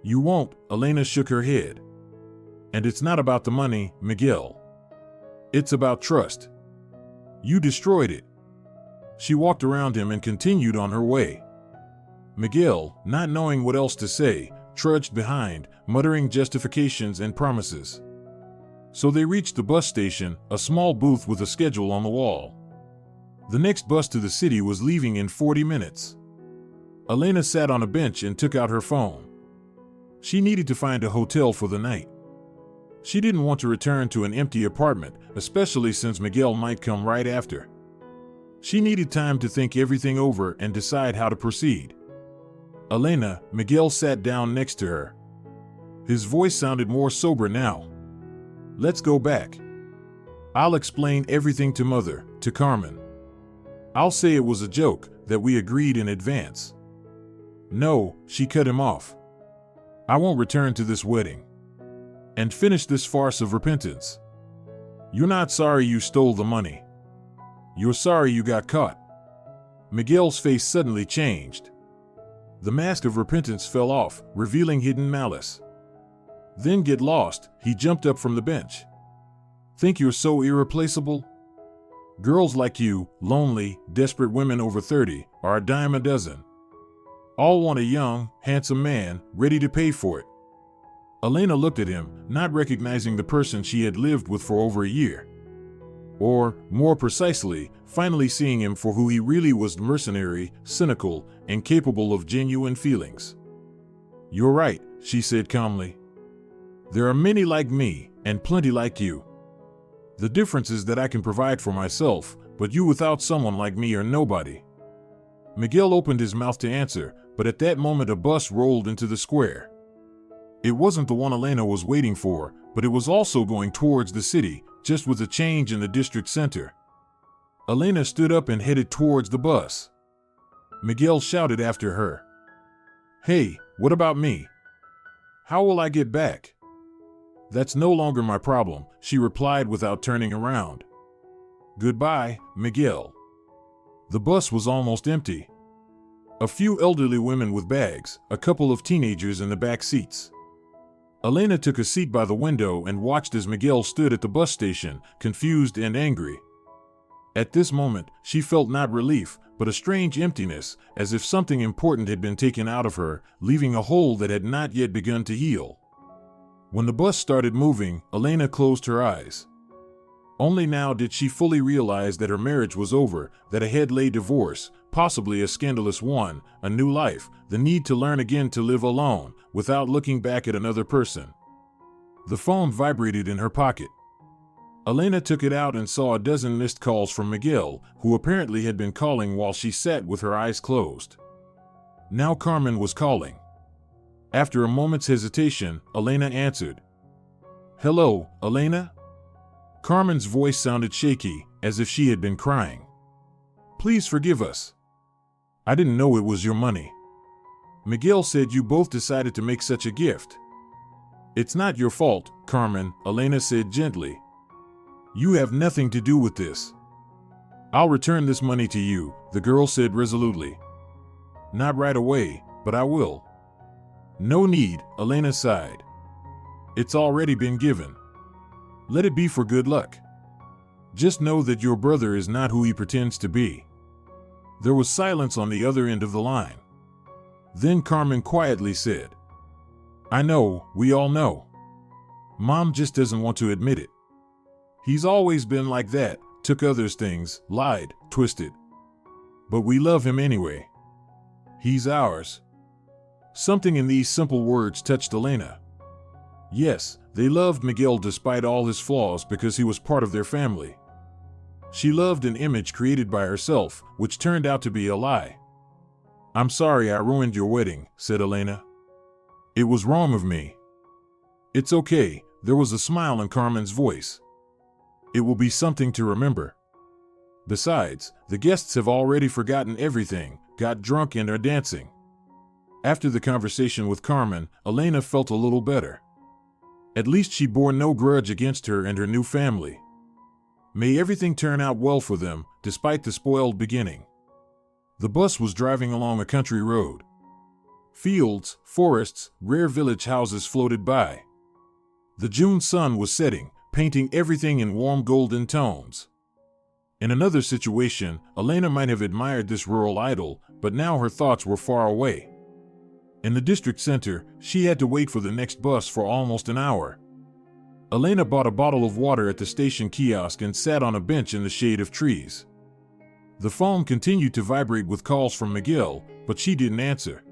"You won't," Elena shook her head. "And it's not about the money, Miguel. It's about trust. You destroyed it." She walked around him and continued on her way. Miguel, not knowing what else to say, trudged behind, muttering justifications and promises. So they reached the bus station, a small booth with a schedule on the wall. The next bus to the city was leaving in 40 minutes. Elena sat on a bench and took out her phone. She needed to find a hotel for the night. She didn't want to return to an empty apartment, especially since Miguel might come right after. She needed time to think everything over and decide how to proceed. "Elena," Miguel sat down next to her. His voice sounded more sober now. "Let's go back. I'll explain everything to Mother, to Carmen. I'll say it was a joke, that we agreed in advance." "No," she cut him off. "I won't return to this wedding. And finish this farce of repentance. You're not sorry you stole the money. You're sorry you got caught." Miguel's face suddenly changed. The mask of repentance fell off, revealing hidden malice. "Then get lost," he jumped up from the bench. "Think you're so irreplaceable? Girls like you, lonely, desperate women over 30, are a dime a dozen. All want a young, handsome man, ready to pay for it." Elena looked at him, not recognizing the person she had lived with for over a year. Or, more precisely, finally seeing him for who he really was: mercenary, cynical, and capable of genuine feelings. "You're right," she said calmly. "There are many like me, and plenty like you. The difference is that I can provide for myself, but you without someone like me are nobody." Miguel opened his mouth to answer, but at that moment a bus rolled into the square. It wasn't the one Elena was waiting for, but it was also going towards the city, just with a change in the district center. Elena stood up and headed towards the bus. Miguel shouted after her, "Hey, what about me? How will I get back?" "That's no longer my problem," she replied without turning around. "Goodbye, Miguel." The bus was almost empty. A few elderly women with bags, a couple of teenagers in the back seats. Elena took a seat by the window and watched as Miguel stood at the bus station, confused and angry. At this moment, she felt not relief, but a strange emptiness, as if something important had been taken out of her, leaving a hole that had not yet begun to heal. When the bus started moving, Elena closed her eyes. Only now did she fully realize that her marriage was over, that ahead lay divorce, possibly a scandalous one, a new life, the need to learn again to live alone, without looking back at another person. The phone vibrated in her pocket. Elena took it out and saw a dozen missed calls from Miguel, who apparently had been calling while she sat with her eyes closed. Now Carmen was calling. After a moment's hesitation, Elena answered. "Hello, Elena?" Carmen's voice sounded shaky, as if she had been crying. "Please forgive us. I didn't know it was your money. Miguel said you both decided to make such a gift." "It's not your fault, Carmen," Elena said gently. "You have nothing to do with this." "I'll return this money to you," the girl said resolutely. "Not right away, but I will." "No need," Elena sighed. "It's already been given. Let it be for good luck. Just know that your brother is not who he pretends to be." There was silence on the other end of the line. Then Carmen quietly said, "I know, we all know. Mom just doesn't want to admit it. He's always been like that, took others' things, lied, twisted. But we love him anyway. He's ours." Something in these simple words touched Elena. Yes, they loved Miguel despite all his flaws because he was part of their family. She loved an image created by herself, which turned out to be a lie. "I'm sorry I ruined your wedding," said Elena. "It was wrong of me." "It's okay," there was a smile in Carmen's voice. "It will be something to remember. Besides, the guests have already forgotten everything, got drunk and are dancing." After the conversation with Carmen, Elena felt a little better. At least she bore no grudge against her and her new family. May everything turn out well for them, despite the spoiled beginning. The bus was driving along a country road. Fields, forests, rare village houses floated by. The June sun was setting, painting everything in warm golden tones. In another situation, Elena might have admired this rural idyll, but now her thoughts were far away. In the district center, she had to wait for the next bus for almost an hour. Elena bought a bottle of water at the station kiosk and sat on a bench in the shade of trees. The phone continued to vibrate with calls from Miguel, but she didn't answer.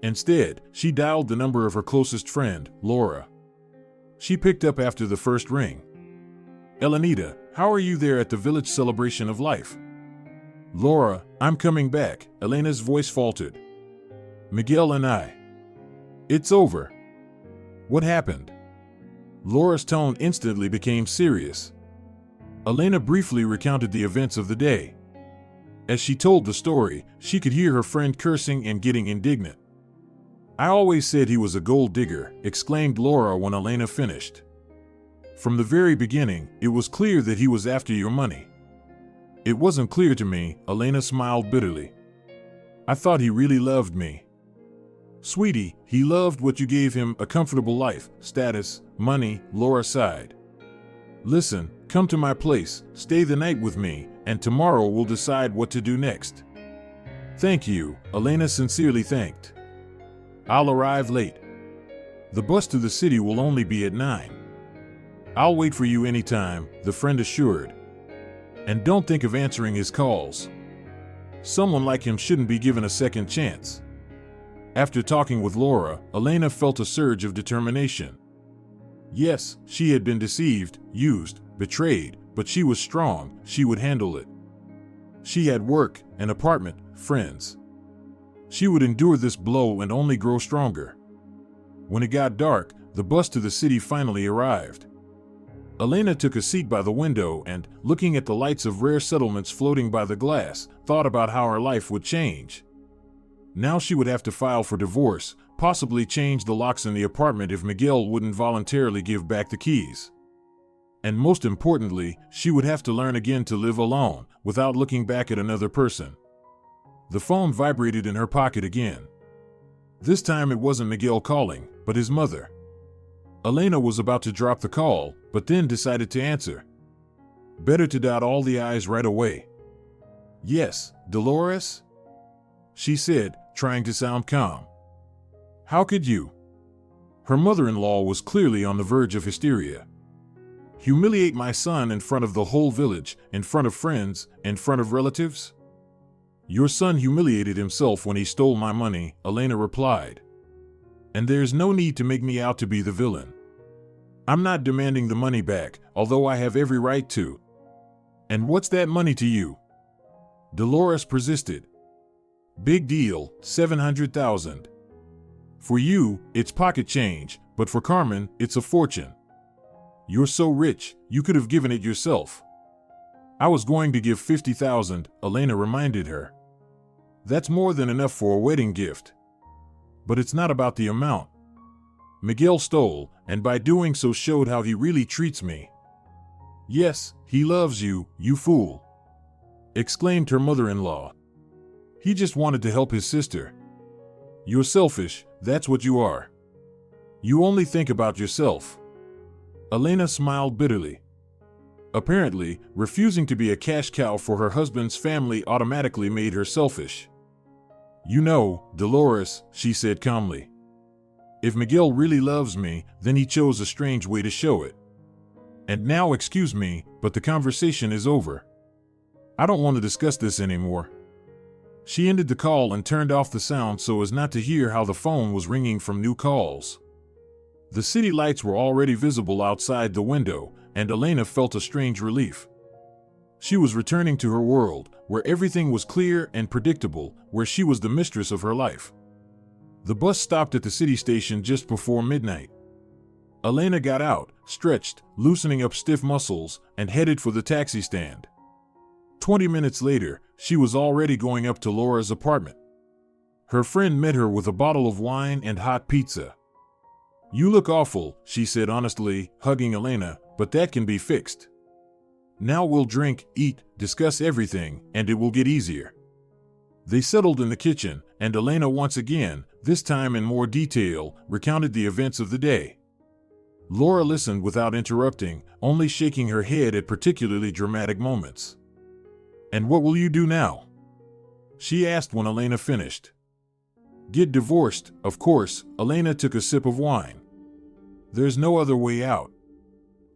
Instead, she dialed the number of her closest friend, Laura. She picked up after the first ring. "Elenita, how are you there at the village celebration of life?" "Laura, I'm coming back," Elena's voice faltered. "Miguel and I." "It's over." "What happened?" Laura's tone instantly became serious. Elena briefly recounted the events of the day. As she told the story, she could hear her friend cursing and getting indignant. "I always said he was a gold digger," exclaimed Laura when Elena finished. "From the very beginning, it was clear that he was after your money." "It wasn't clear to me," Elena smiled bitterly. "I thought he really loved me." "Sweetie, he loved what you gave him, a comfortable life, status, money," Laura sighed. "Listen, come to my place, stay the night with me, and tomorrow we'll decide what to do next." "Thank you," Elena sincerely thanked. "I'll arrive late. The bus to the city will only be at 9. "I'll wait for you anytime," the friend assured. And don't think of answering his calls. Someone like him shouldn't be given a second chance. After talking with Laura, Elena felt a surge of determination. Yes, she had been deceived, used, betrayed, but she was strong, she would handle it. She had work, an apartment, friends. She would endure this blow and only grow stronger. When it got dark, the bus to the city finally arrived. Elena took a seat by the window and, looking at the lights of rare settlements floating by the glass, thought about how her life would change. Now she would have to file for divorce, possibly change the locks in the apartment if Miguel wouldn't voluntarily give back the keys. And most importantly, she would have to learn again to live alone, without looking back at another person. The phone vibrated in her pocket again. This time it wasn't Miguel calling, but his mother. Elena was about to drop the call, but then decided to answer. Better to dot all the I's right away. "Yes, Dolores?" she said, trying to sound calm. "How could you?" Her mother-in-law was clearly on the verge of hysteria. "Humiliate my son in front of the whole village, in front of friends, in front of relatives?" "Your son humiliated himself when he stole my money," Elena replied. "And there's no need to make me out to be the villain. I'm not demanding the money back, although I have every right to." "And what's that money to you?" Dolores persisted. "Big deal, 700,000. For you, it's pocket change, but for Carmen, it's a fortune. You're so rich, you could have given it yourself." "I was going to give 50,000, Elena reminded her. "That's more than enough for a wedding gift. But it's not about the amount. Miguel stole, and by doing so showed how he really treats me." "Yes, he loves you, you fool," exclaimed her mother-in-law. "He just wanted to help his sister. You're selfish, that's what you are. You only think about yourself." Elena smiled bitterly. Apparently, refusing to be a cash cow for her husband's family automatically made her selfish. "You know, Dolores," she said calmly, "if Miguel really loves me, then he chose a strange way to show it. And now excuse me, but the conversation is over. I don't want to discuss this anymore." She ended the call and turned off the sound so as not to hear how the phone was ringing from new calls. The city lights were already visible outside the window, and Elena felt a strange relief. She was returning to her world, where everything was clear and predictable, where she was the mistress of her life. The bus stopped at the city station just before midnight. Elena got out, stretched, loosening up stiff muscles, and headed for the taxi stand. 20 minutes later, she was already going up to Laura's apartment. Her friend met her with a bottle of wine and hot pizza. "You look awful," she said honestly, hugging Elena, "but that can be fixed. Now we'll drink, eat, discuss everything, and it will get easier." They settled in the kitchen, and Elena once again, this time in more detail, recounted the events of the day. Laura listened without interrupting, only shaking her head at particularly dramatic moments. "And what will you do now?" she asked when Elena finished. "Get divorced, of course." Elena took a sip of wine. "There's no other way out.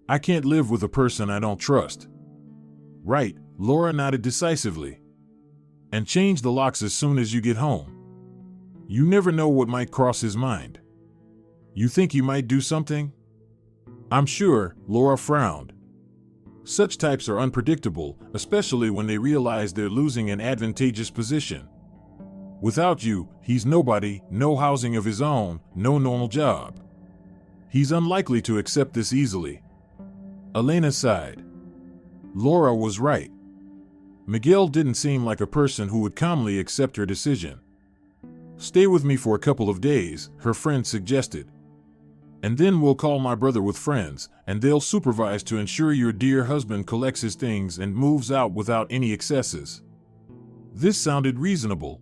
I can't live with a person I don't trust." "Right," Laura nodded decisively. "And change the locks as soon as you get home. You never know what might cross his mind. You think he might do something?" "I'm sure," Laura frowned. Such types are unpredictable, especially when they realize they're losing an advantageous position. Without you, he's nobody, no housing of his own, no normal job. He's unlikely to accept this easily. Elena sighed. Laura was right. Miguel didn't seem like a person who would calmly accept her decision. "Stay with me for a couple of days," her friend suggested. "And then we'll call my brother with friends, and they'll supervise to ensure your dear husband collects his things and moves out without any excesses." This sounded reasonable.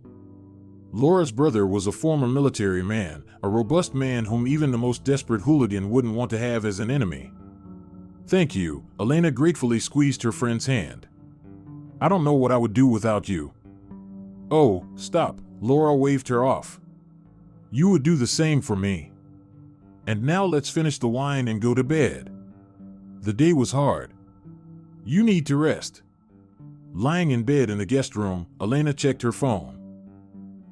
Laura's brother was a former military man, a robust man whom even the most desperate hooligan wouldn't want to have as an enemy. "Thank you," Elena gratefully squeezed her friend's hand. "I don't know what I would do without you." "Oh, stop," Laura waved her off. "You would do the same for me. And now let's finish the wine and go to bed. The day was hard. You need to rest." Lying in bed in the guest room, Elena checked her phone.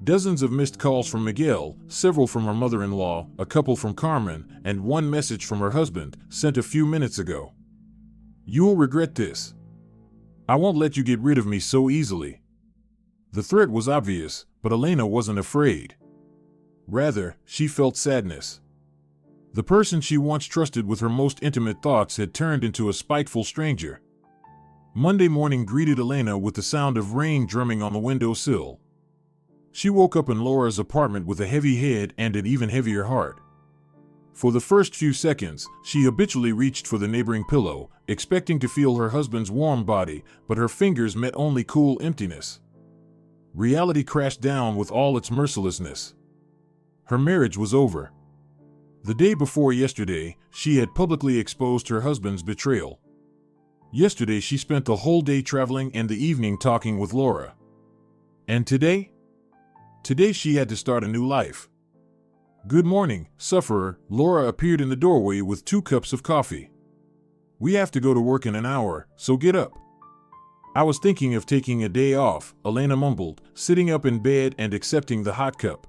Dozens of missed calls from Miguel, several from her mother-in-law, a couple from Carmen, and one message from her husband, sent a few minutes ago. "You'll regret this. I won't let you get rid of me so easily." The threat was obvious, but Elena wasn't afraid. Rather, she felt sadness. The person she once trusted with her most intimate thoughts had turned into a spiteful stranger. Monday morning greeted Elena with the sound of rain drumming on the windowsill. She woke up in Laura's apartment with a heavy head and an even heavier heart. For the first few seconds, she habitually reached for the neighboring pillow, expecting to feel her husband's warm body, but her fingers met only cool emptiness. Reality crashed down with all its mercilessness. Her marriage was over. The day before yesterday, she had publicly exposed her husband's betrayal. Yesterday she spent the whole day traveling and the evening talking with Laura. And today? Today she had to start a new life. "Good morning, sufferer." Laura appeared in the doorway with 2 cups of coffee. "We have to go to work in an hour, so get up." "I was thinking of taking a day off," Elena mumbled, sitting up in bed and accepting the hot cup.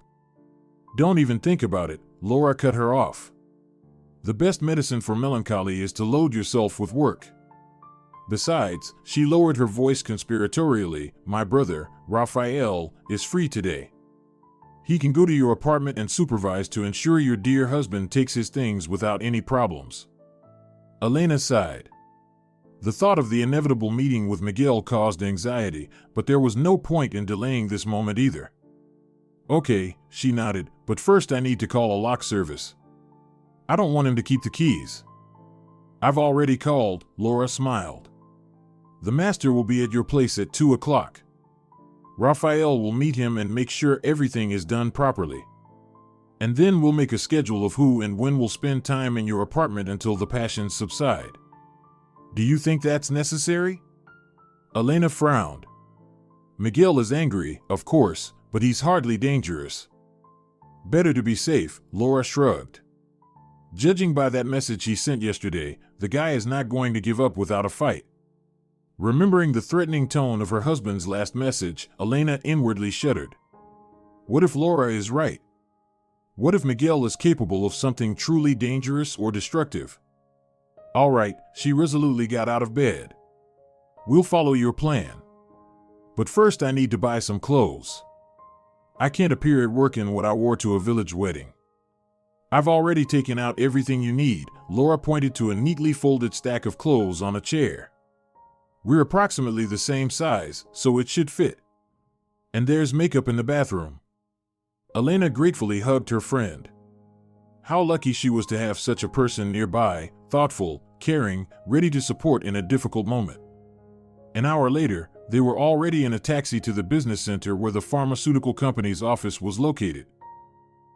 "Don't even think about it," Laura cut her off. "The best medicine for melancholy is to load yourself with work. Besides," she lowered her voice conspiratorially, "my brother, Raphael, is free today. He can go to your apartment and supervise to ensure your dear husband takes his things without any problems." Elena sighed. The thought of the inevitable meeting with Miguel caused anxiety, but there was no point in delaying this moment either. "Okay," she nodded, "but first I need to call a lock service. I don't want him to keep the keys." "I've already called," Laura smiled. "The master will be at your place at 2 o'clock. Raphael will meet him and make sure everything is done properly. And then we'll make a schedule of who and when will spend time in your apartment until the passions subside. Do you think that's necessary?" Elena frowned. "Miguel is angry, of course, but he's hardly dangerous." "Better to be safe," Laura shrugged. "Judging by that message he sent yesterday, the guy is not going to give up without a fight." Remembering the threatening tone of her husband's last message, Elena inwardly shuddered. What if Laura is right? What if Miguel is capable of something truly dangerous or destructive? "All right," she resolutely got out of bed. "We'll follow your plan. But first I need to buy some clothes. I can't appear at work in what I wore to a village wedding." "I've already taken out everything you need," Laura pointed to a neatly folded stack of clothes on a chair. "We're approximately the same size, so it should fit. And there's makeup in the bathroom." Elena gratefully hugged her friend. How lucky she was to have such a person nearby, thoughtful, caring, ready to support in a difficult moment. An hour later, they were already in a taxi to the business center where the pharmaceutical company's office was located.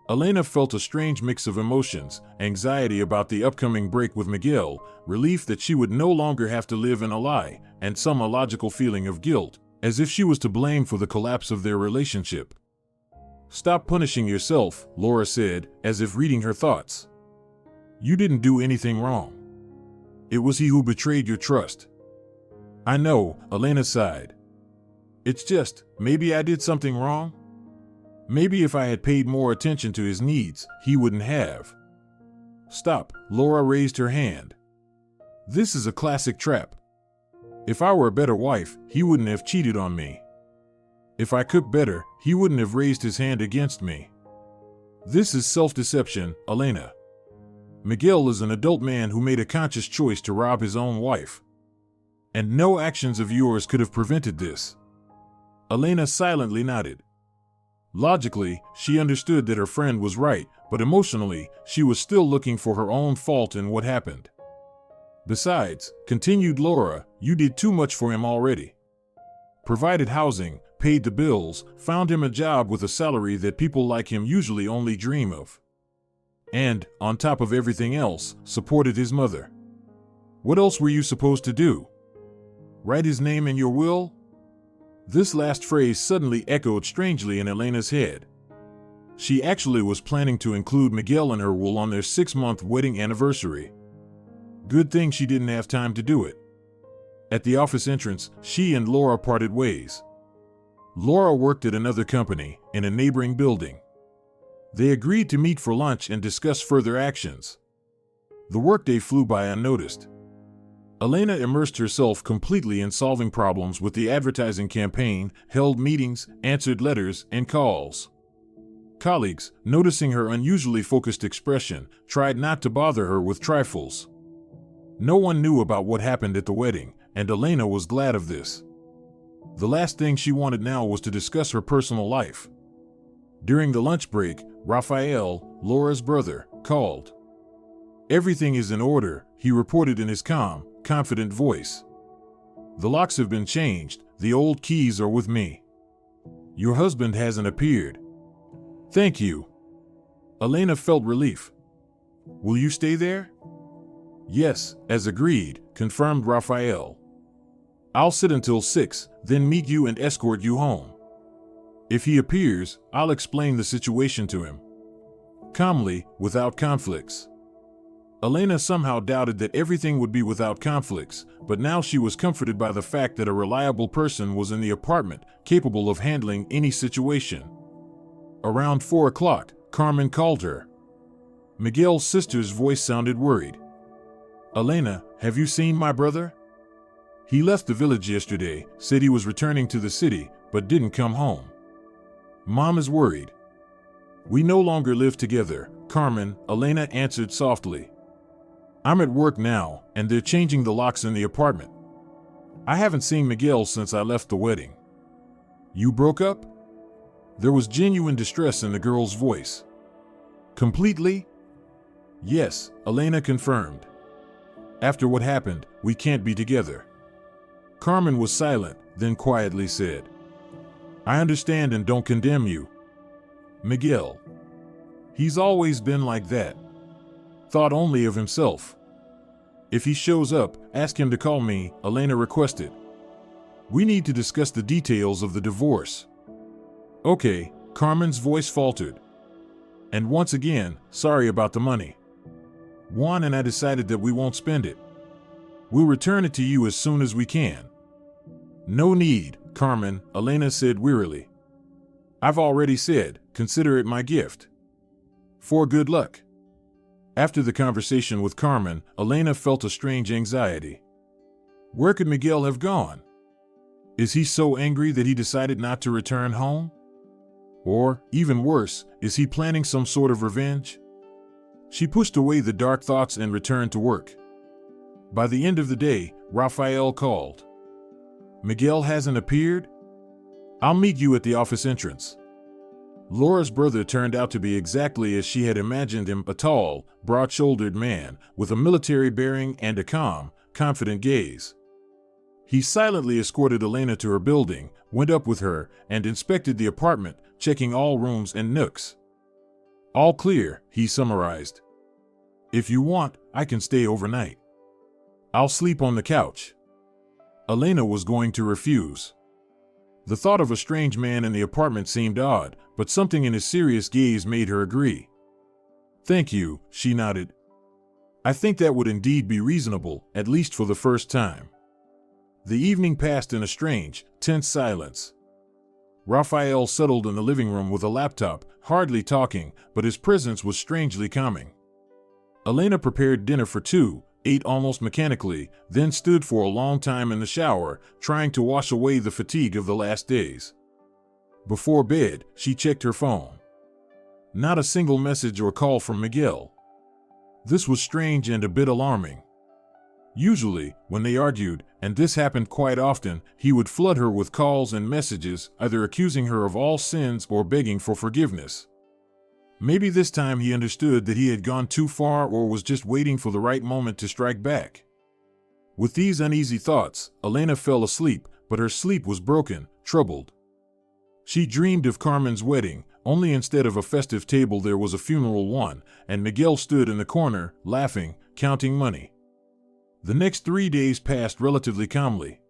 Elena felt a strange mix of emotions, anxiety about the upcoming break with Miguel, relief that she would no longer have to live in a lie, and some illogical feeling of guilt, as if she was to blame for the collapse of their relationship. "Stop punishing yourself," Laura said, as if reading her thoughts. "You didn't do anything wrong. It was he who betrayed your trust." "I know," Elena sighed. "It's just, maybe I did something wrong? Maybe if I had paid more attention to his needs, he wouldn't have." "Stop," Laura raised her hand. "This is a classic trap. If I were a better wife, he wouldn't have cheated on me. If I cooked better, he wouldn't have raised his hand against me. This is self-deception, Elena. Miguel is an adult man who made a conscious choice to rob his own wife. And no actions of yours could have prevented this." Elena silently nodded. Logically, she understood that her friend was right, but emotionally, she was still looking for her own fault in what happened. "Besides," continued Laura, "you did too much for him already. Provided housing, paid the bills, found him a job with a salary that people like him usually only dream of. And, on top of everything else, supported his mother. What else were you supposed to do? Write his name in your will?" This last phrase suddenly echoed strangely in Elena's head. She actually was planning to include Miguel in her will on their 6-month wedding anniversary. Good thing she didn't have time to do it. At the office entrance, she and Laura parted ways. Laura worked at another company in a neighboring building. They agreed to meet for lunch and discuss further actions. The workday flew by unnoticed. Elena immersed herself completely in solving problems with the advertising campaign, held meetings, answered letters and calls. Colleagues, noticing her unusually focused expression, tried not to bother her with trifles. No one knew about what happened at the wedding, and Elena was glad of this. The last thing she wanted now was to discuss her personal life. During the lunch break, Raphael, Laura's brother, called. "Everything is in order," he reported in his calm, confident voice. "The locks have been changed, the old keys are with me. Your husband hasn't appeared." "Thank you." Elena felt relief. "Will you stay there?" "Yes, as agreed," confirmed Raphael. "I'll sit until 6, then meet you and escort you home. If he appears, I'll explain the situation to him." Calmly, without conflicts. Elena somehow doubted that everything would be without conflicts, but now she was comforted by the fact that a reliable person was in the apartment, capable of handling any situation. Around 4 o'clock, Carmen called her. Miguel's sister's voice sounded worried. "Elena, have you seen my brother? He left the village yesterday, said he was returning to the city, but didn't come home. Mom is worried." "We no longer live together, Carmen," Elena answered softly. "I'm at work now, and they're changing the locks in the apartment. I haven't seen Miguel since I left the wedding." "You broke up?" There was genuine distress in the girl's voice. "Completely?" "Yes," Elena confirmed. "After what happened, we can't be together." Carmen was silent, then quietly said, "I understand and don't condemn you. Miguel. He's always been like that. Thought only of himself. If he shows up, ask him to call me," Elena requested. "We need to discuss the details of the divorce." "Okay," Carmen's voice faltered. "And once again, sorry about the money. Juan and I decided that we won't spend it. We'll return it to you as soon as we can." "No need, Carmen," Elena said wearily. "I've already said, consider it my gift. For good luck." After the conversation with Carmen, Elena felt a strange anxiety. Where could Miguel have gone? Is he so angry that he decided not to return home? Or, even worse, is he planning some sort of revenge? She pushed away the dark thoughts and returned to work. By the end of the day, Raphael called. "Miguel hasn't appeared? I'll meet you at the office entrance." Laura's brother turned out to be exactly as she had imagined him, a tall, broad-shouldered man with a military bearing and a calm, confident gaze. He silently escorted Elena to her building, went up with her, and inspected the apartment, checking all rooms and nooks. "All clear," he summarized. "If you want, I can stay overnight. I'll sleep on the couch." Elena was going to refuse. The thought of a strange man in the apartment seemed odd, but something in his serious gaze made her agree. "Thank you," she nodded. "I think that would indeed be reasonable, at least for the first time." The evening passed in a strange, tense silence. Raphael settled in the living room with a laptop, hardly talking, but his presence was strangely calming. Elena prepared dinner for two, ate almost mechanically, then stood for a long time in the shower, trying to wash away the fatigue of the last days. Before bed, she checked her phone. Not a single message or call from Miguel. This was strange and a bit alarming. Usually, when they argued, and this happened quite often, he would flood her with calls and messages, either accusing her of all sins or begging for forgiveness. Maybe this time he understood that he had gone too far or was just waiting for the right moment to strike back. With these uneasy thoughts, Elena fell asleep, but her sleep was broken, troubled. She dreamed of Carmen's wedding, only instead of a festive table there was a funeral one, and Miguel stood in the corner, laughing, counting money. The next 3 days passed relatively calmly.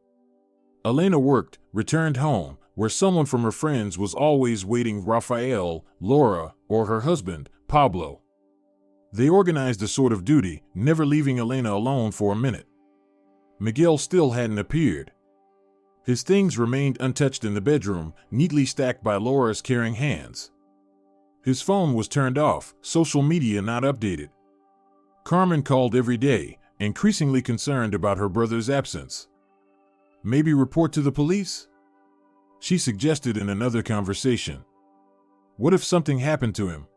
Elena worked, returned home, where someone from her friends was always waiting: Raphael, Laura, or her husband, Pablo. They organized a sort of duty, never leaving Elena alone for a minute. Miguel still hadn't appeared. His things remained untouched in the bedroom, neatly stacked by Laura's caring hands. His phone was turned off, social media not updated. Carmen called every day, increasingly concerned about her brother's absence. Maybe report to the police? She suggested in another conversation. What if something happened to him?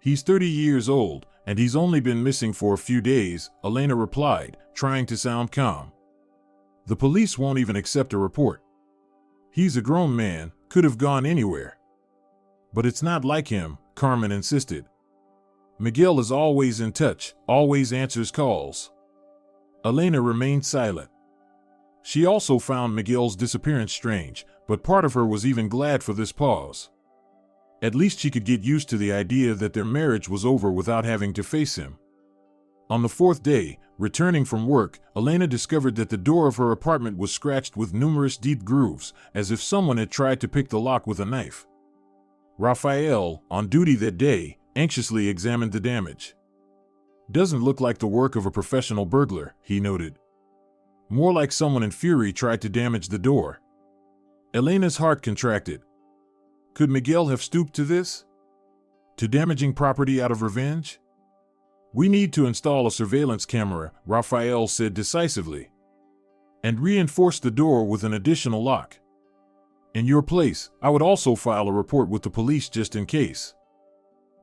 He's 30 years old, and he's only been missing for a few days, Elena replied, trying to sound calm. The police won't even accept a report. He's a grown man, could have gone anywhere. But it's not like him, Carmen insisted. Miguel is always in touch, always answers calls. Elena remained silent. She also found Miguel's disappearance strange, but part of her was even glad for this pause. At least she could get used to the idea that their marriage was over without having to face him. On the fourth day, returning from work, Elena discovered that the door of her apartment was scratched with numerous deep grooves, as if someone had tried to pick the lock with a knife. Rafael, on duty that day, anxiously examined the damage. Doesn't look like the work of a professional burglar, he noted. More like someone in fury tried to damage the door. Elena's heart contracted. Could Miguel have stooped to this? To damaging property out of revenge? We need to install a surveillance camera, Rafael said decisively. And reinforce the door with an additional lock. In your place, I would also file a report with the police just in case.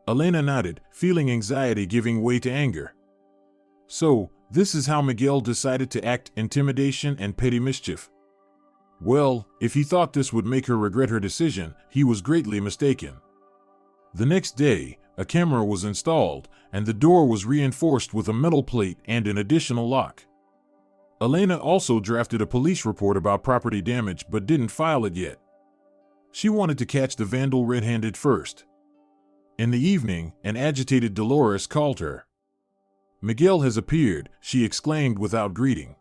Elena nodded, feeling anxiety giving way to anger. So, this is how Miguel decided to act: intimidation and petty mischief. Well, if he thought this would make her regret her decision, he was greatly mistaken. The next day, a camera was installed, and the door was reinforced with a metal plate and an additional lock. Elena also drafted a police report about property damage but didn't file it yet. She wanted to catch the vandal red-handed first. In the evening, an agitated Dolores called her. Miguel has appeared, she exclaimed without greeting.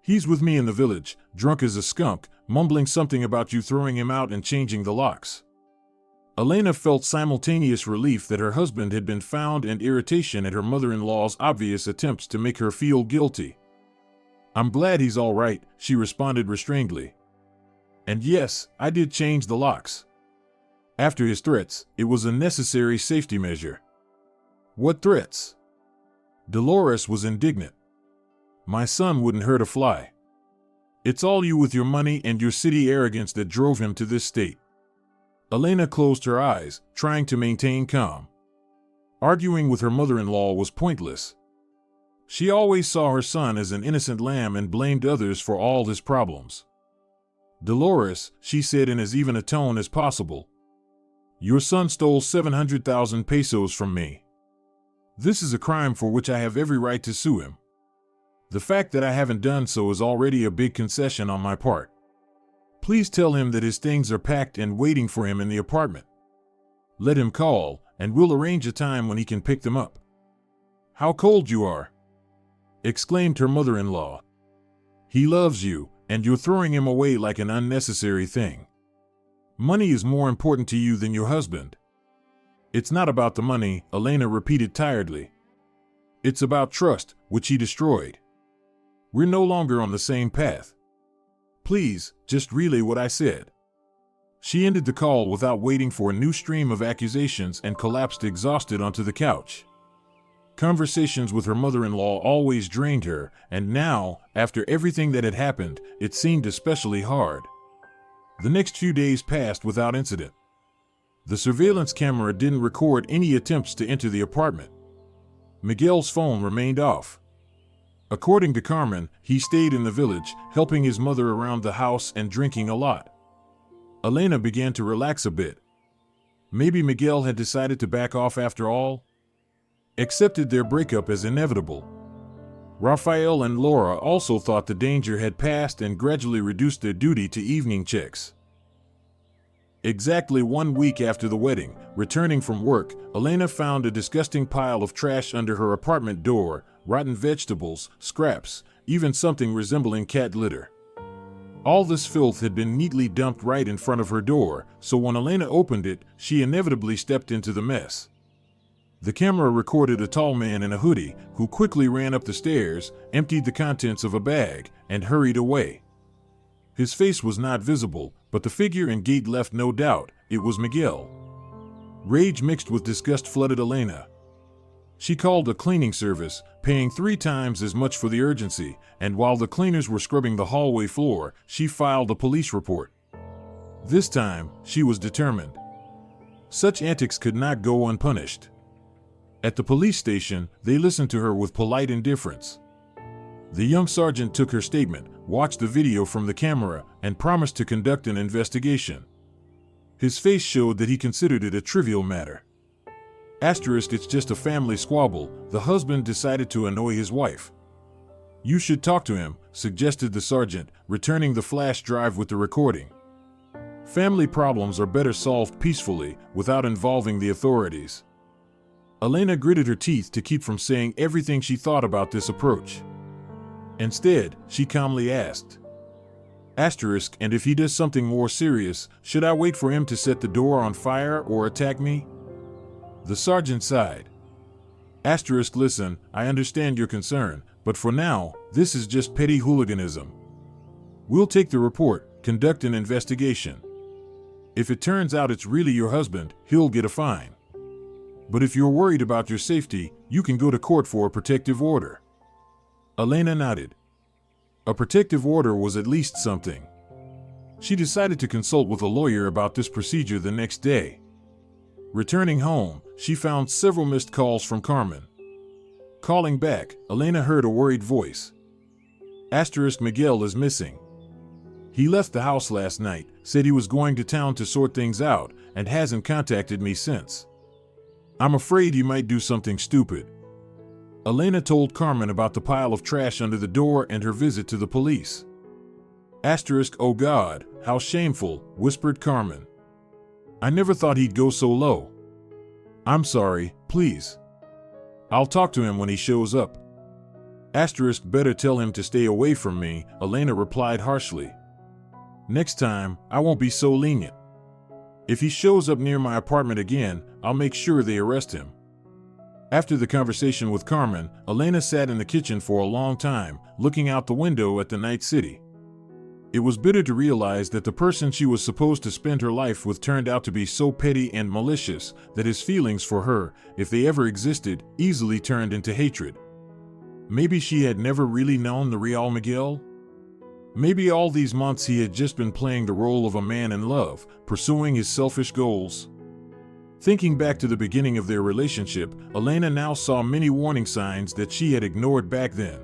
He's with me in the village, drunk as a skunk, mumbling something about you throwing him out and changing the locks. Elena felt simultaneous relief that her husband had been found and irritation at her mother-in-law's obvious attempts to make her feel guilty. I'm glad he's all right, she responded restrainedly. And yes, I did change the locks. After his threats, it was a necessary safety measure. What threats? Dolores was indignant. My son wouldn't hurt a fly. It's all you with your money and your city arrogance that drove him to this state. Elena closed her eyes, trying to maintain calm. Arguing with her mother-in-law was pointless. She always saw her son as an innocent lamb and blamed others for all his problems. Dolores, she said in as even a tone as possible, your son stole 700,000 pesos from me. This is a crime for which I have every right to sue him. The fact that I haven't done so is already a big concession on my part. Please tell him that his things are packed and waiting for him in the apartment. Let him call, and we'll arrange a time when he can pick them up. How cold you are! Exclaimed her mother-in-law. He loves you, and you're throwing him away like an unnecessary thing. Money is more important to you than your husband. It's not about the money, Elena repeated tiredly. It's about trust, which he destroyed. We're no longer on the same path. Please, just relay what I said. She ended the call without waiting for a new stream of accusations and collapsed exhausted onto the couch. Conversations with her mother-in-law always drained her, and now, after everything that had happened, it seemed especially hard. The next few days passed without incident. The surveillance camera didn't record any attempts to enter the apartment. Miguel's phone remained off. According to Carmen, he stayed in the village, helping his mother around the house and drinking a lot. Elena began to relax a bit. Maybe Miguel had decided to back off after all? Accepted their breakup as inevitable. Rafael and Laura also thought the danger had passed and gradually reduced their duty to evening checks. Exactly 1 week after the wedding, returning from work, Elena found a disgusting pile of trash under her apartment door, rotten vegetables, scraps, even something resembling cat litter. All this filth had been neatly dumped right in front of her door, so when Elena opened it, she inevitably stepped into the mess. The camera recorded a tall man in a hoodie who quickly ran up the stairs, emptied the contents of a bag, and hurried away. His face was not visible, but the figure and gait left no doubt it was Miguel. Rage mixed with disgust flooded Elena. She called a cleaning service, paying 3 times as much for the urgency, and while the cleaners were scrubbing the hallway floor, she filed a police report. This time, she was determined. Such antics could not go unpunished. At the police station, they listened to her with polite indifference. The young sergeant took her statement, watched the video from the camera, and promised to conduct an investigation. His face showed that he considered it a trivial matter. It's just a family squabble. The husband decided to annoy his wife. You should talk to him, suggested the sergeant, returning the flash drive with the recording. Family problems are better solved peacefully, without involving the authorities. Elena gritted her teeth to keep from saying everything she thought about this approach. Instead, she calmly asked, and if he does something more serious, should I wait for him to set the door on fire or attack me? The sergeant sighed. Listen, I understand your concern, but for now, this is just petty hooliganism. We'll take the report, conduct an investigation. If it turns out it's really your husband, he'll get a fine. But if you're worried about your safety, you can go to court for a protective order. Elena nodded. A protective order was at least something. She decided to consult with a lawyer about this procedure the next day. Returning home, she found several missed calls from Carmen. Calling back, Elena heard a worried voice. Miguel is missing. He left the house last night, said he was going to town to sort things out, and hasn't contacted me since. I'm afraid he might do something stupid. Elena told Carmen about the pile of trash under the door and her visit to the police. Oh God, how shameful, whispered Carmen. I never thought he'd go so low. I'm sorry, please. I'll talk to him when he shows up. Better tell him to stay away from me, Elena replied harshly. Next time, I won't be so lenient. If he shows up near my apartment again, I'll make sure they arrest him. After the conversation with Carmen, Elena sat in the kitchen for a long time, looking out the window at the night city. It was bitter to realize that the person she was supposed to spend her life with turned out to be so petty and malicious that his feelings for her, if they ever existed, easily turned into hatred. Maybe she had never really known the real Miguel? Maybe all these months he had just been playing the role of a man in love, pursuing his selfish goals. Thinking back to the beginning of their relationship, Elena now saw many warning signs that she had ignored back then.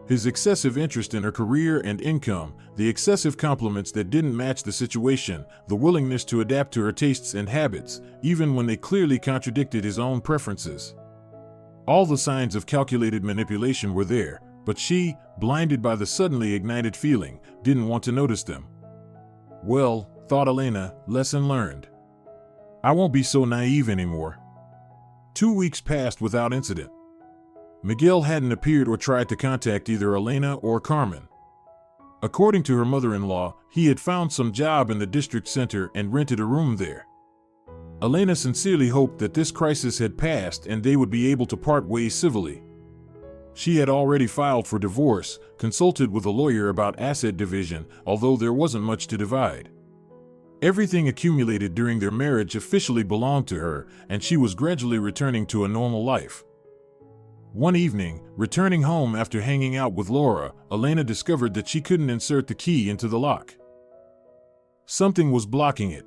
His excessive interest in her career and income, the excessive compliments that didn't match the situation, the willingness to adapt to her tastes and habits, even when they clearly contradicted his own preferences. All the signs of calculated manipulation were there, but she, blinded by the suddenly ignited feeling, didn't want to notice them. Well, thought Elena, lesson learned. I won't be so naive anymore. 2 weeks passed without incident. Miguel hadn't appeared or tried to contact either Elena or Carmen. According to her mother-in-law, he had found some job in the district center and rented a room there. Elena sincerely hoped that this crisis had passed and they would be able to part ways civilly. She had already filed for divorce, consulted with a lawyer about asset division, although there wasn't much to divide. Everything accumulated during their marriage officially belonged to her, and she was gradually returning to a normal life. One evening, returning home after hanging out with Laura, Elena discovered that she couldn't insert the key into the lock. Something was blocking it.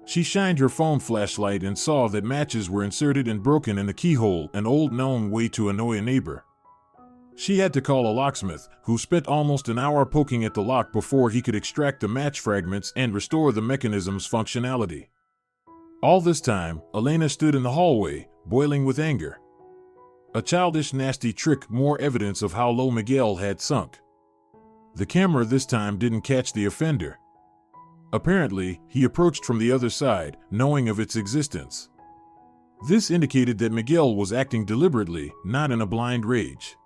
She shined her phone flashlight and saw that matches were inserted and broken in the keyhole, an old known way to annoy a neighbor. She had to call a locksmith, who spent almost an hour poking at the lock before he could extract the match fragments and restore the mechanism's functionality. All this time, Elena stood in the hallway, boiling with anger. A childish, nasty trick, more evidence of how low Miguel had sunk. The camera this time didn't catch the offender. Apparently, he approached from the other side, knowing of its existence. This indicated that Miguel was acting deliberately, not in a blind rage.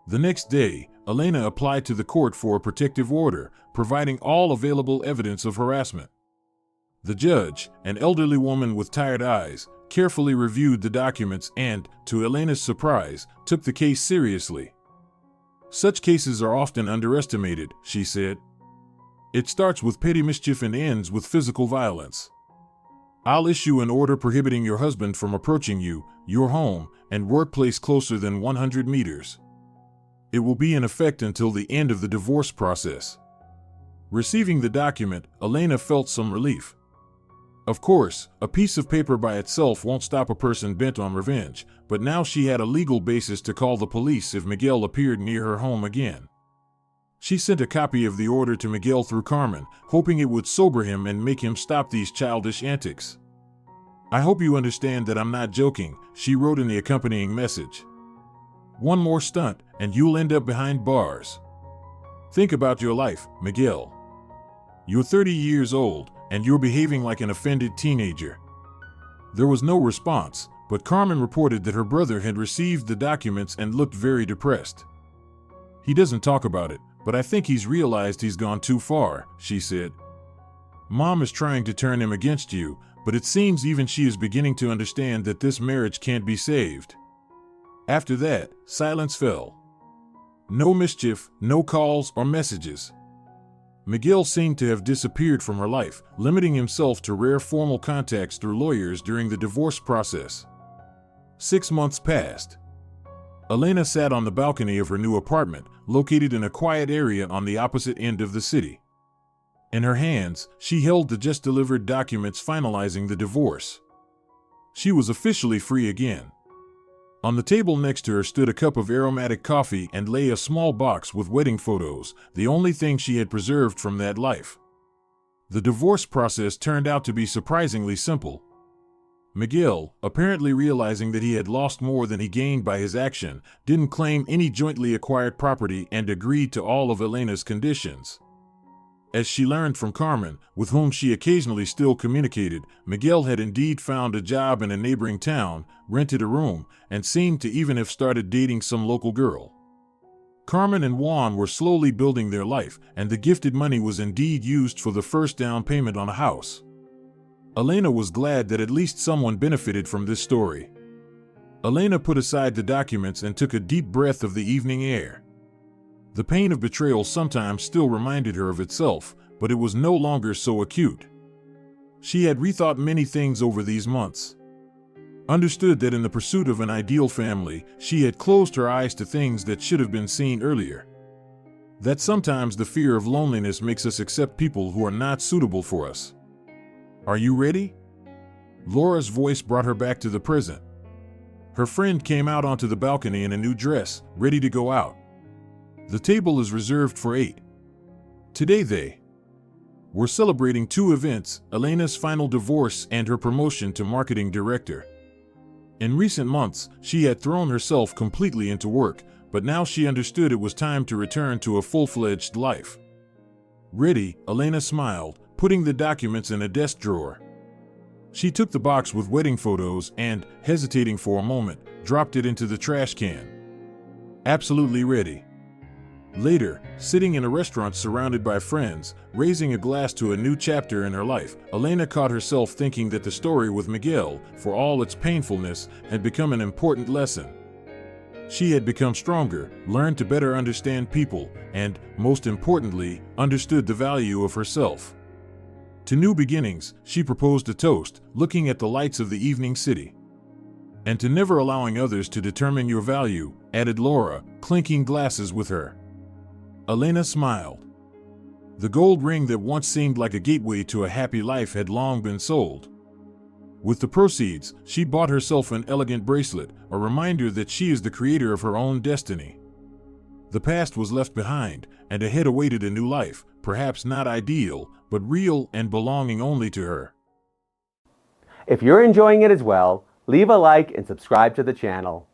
The next day, Elena applied to the court for a protective order, providing all available evidence of harassment. The judge, an elderly woman with tired eyes, carefully reviewed the documents and, to Elena's surprise, took the case seriously. "Such cases are often underestimated," she said. "It starts with petty mischief and ends with physical violence. I'll issue an order prohibiting your husband from approaching you, your home, and workplace closer than 100 meters. It will be in effect until the end of the divorce process." Receiving the document, Elena felt some relief. Of course, a piece of paper by itself won't stop a person bent on revenge, but now she had a legal basis to call the police if Miguel appeared near her home again. She sent a copy of the order to Miguel through Carmen, hoping it would sober him and make him stop these childish antics. "I hope you understand that I'm not joking," she wrote in the accompanying message. "One more stunt, and you'll end up behind bars. Think about your life, Miguel. You're 30 years old, and you're behaving like an offended teenager." There was no response, but Carmen reported that her brother had received the documents and looked very depressed. "He doesn't talk about it, but I think he's realized he's gone too far," she said. "Mom is trying to turn him against you, but it seems even she is beginning to understand that this marriage can't be saved." After that, silence fell. No mischief, no calls or messages. Miguel seemed to have disappeared from her life, limiting himself to rare formal contacts through lawyers during the divorce process. 6 months passed. Elena sat on the balcony of her new apartment, located in a quiet area on the opposite end of the city. In her hands, she held the just-delivered documents finalizing the divorce. She was officially free again. On the table next to her stood a cup of aromatic coffee and lay a small box with wedding photos, the only thing she had preserved from that life. The divorce process turned out to be surprisingly simple. Miguel, apparently realizing that he had lost more than he gained by his action, didn't claim any jointly acquired property and agreed to all of Elena's conditions. As she learned from Carmen, with whom she occasionally still communicated, Miguel had indeed found a job in a neighboring town, rented a room, and seemed to even have started dating some local girl. Carmen and Juan were slowly building their life, and the gifted money was indeed used for the first down payment on a house. Elena was glad that at least someone benefited from this story. Elena put aside the documents and took a deep breath of the evening air. The pain of betrayal sometimes still reminded her of itself, but it was no longer so acute. She had rethought many things over these months. Understood that in the pursuit of an ideal family, she had closed her eyes to things that should have been seen earlier. That sometimes the fear of loneliness makes us accept people who are not suitable for us. "Are you ready?" Laura's voice brought her back to the present. Her friend came out onto the balcony in a new dress, ready to go out. "The table is reserved for 8. Today we're celebrating 2 events, Elena's final divorce and her promotion to marketing director. In recent months, she had thrown herself completely into work, but now she understood it was time to return to a full-fledged life." Ready, Elena smiled, putting the documents in a desk drawer. She took the box with wedding photos and, hesitating for a moment, dropped it into the trash can. Absolutely ready. Later, sitting in a restaurant surrounded by friends, raising a glass to a new chapter in her life, Elena caught herself thinking that the story with Miguel, for all its painfulness, had become an important lesson. She had become stronger, learned to better understand people, and, most importantly, understood the value of herself. To new beginnings, she proposed a toast, looking at the lights of the evening city. "And to never allowing others to determine your value," added Laura, clinking glasses with her. Elena smiled. The gold ring that once seemed like a gateway to a happy life had long been sold. With the proceeds, she bought herself an elegant bracelet, a reminder that she is the creator of her own destiny. The past was left behind, and ahead awaited a new life, perhaps not ideal, but real and belonging only to her. If you're enjoying it as well, leave a like and subscribe to the channel.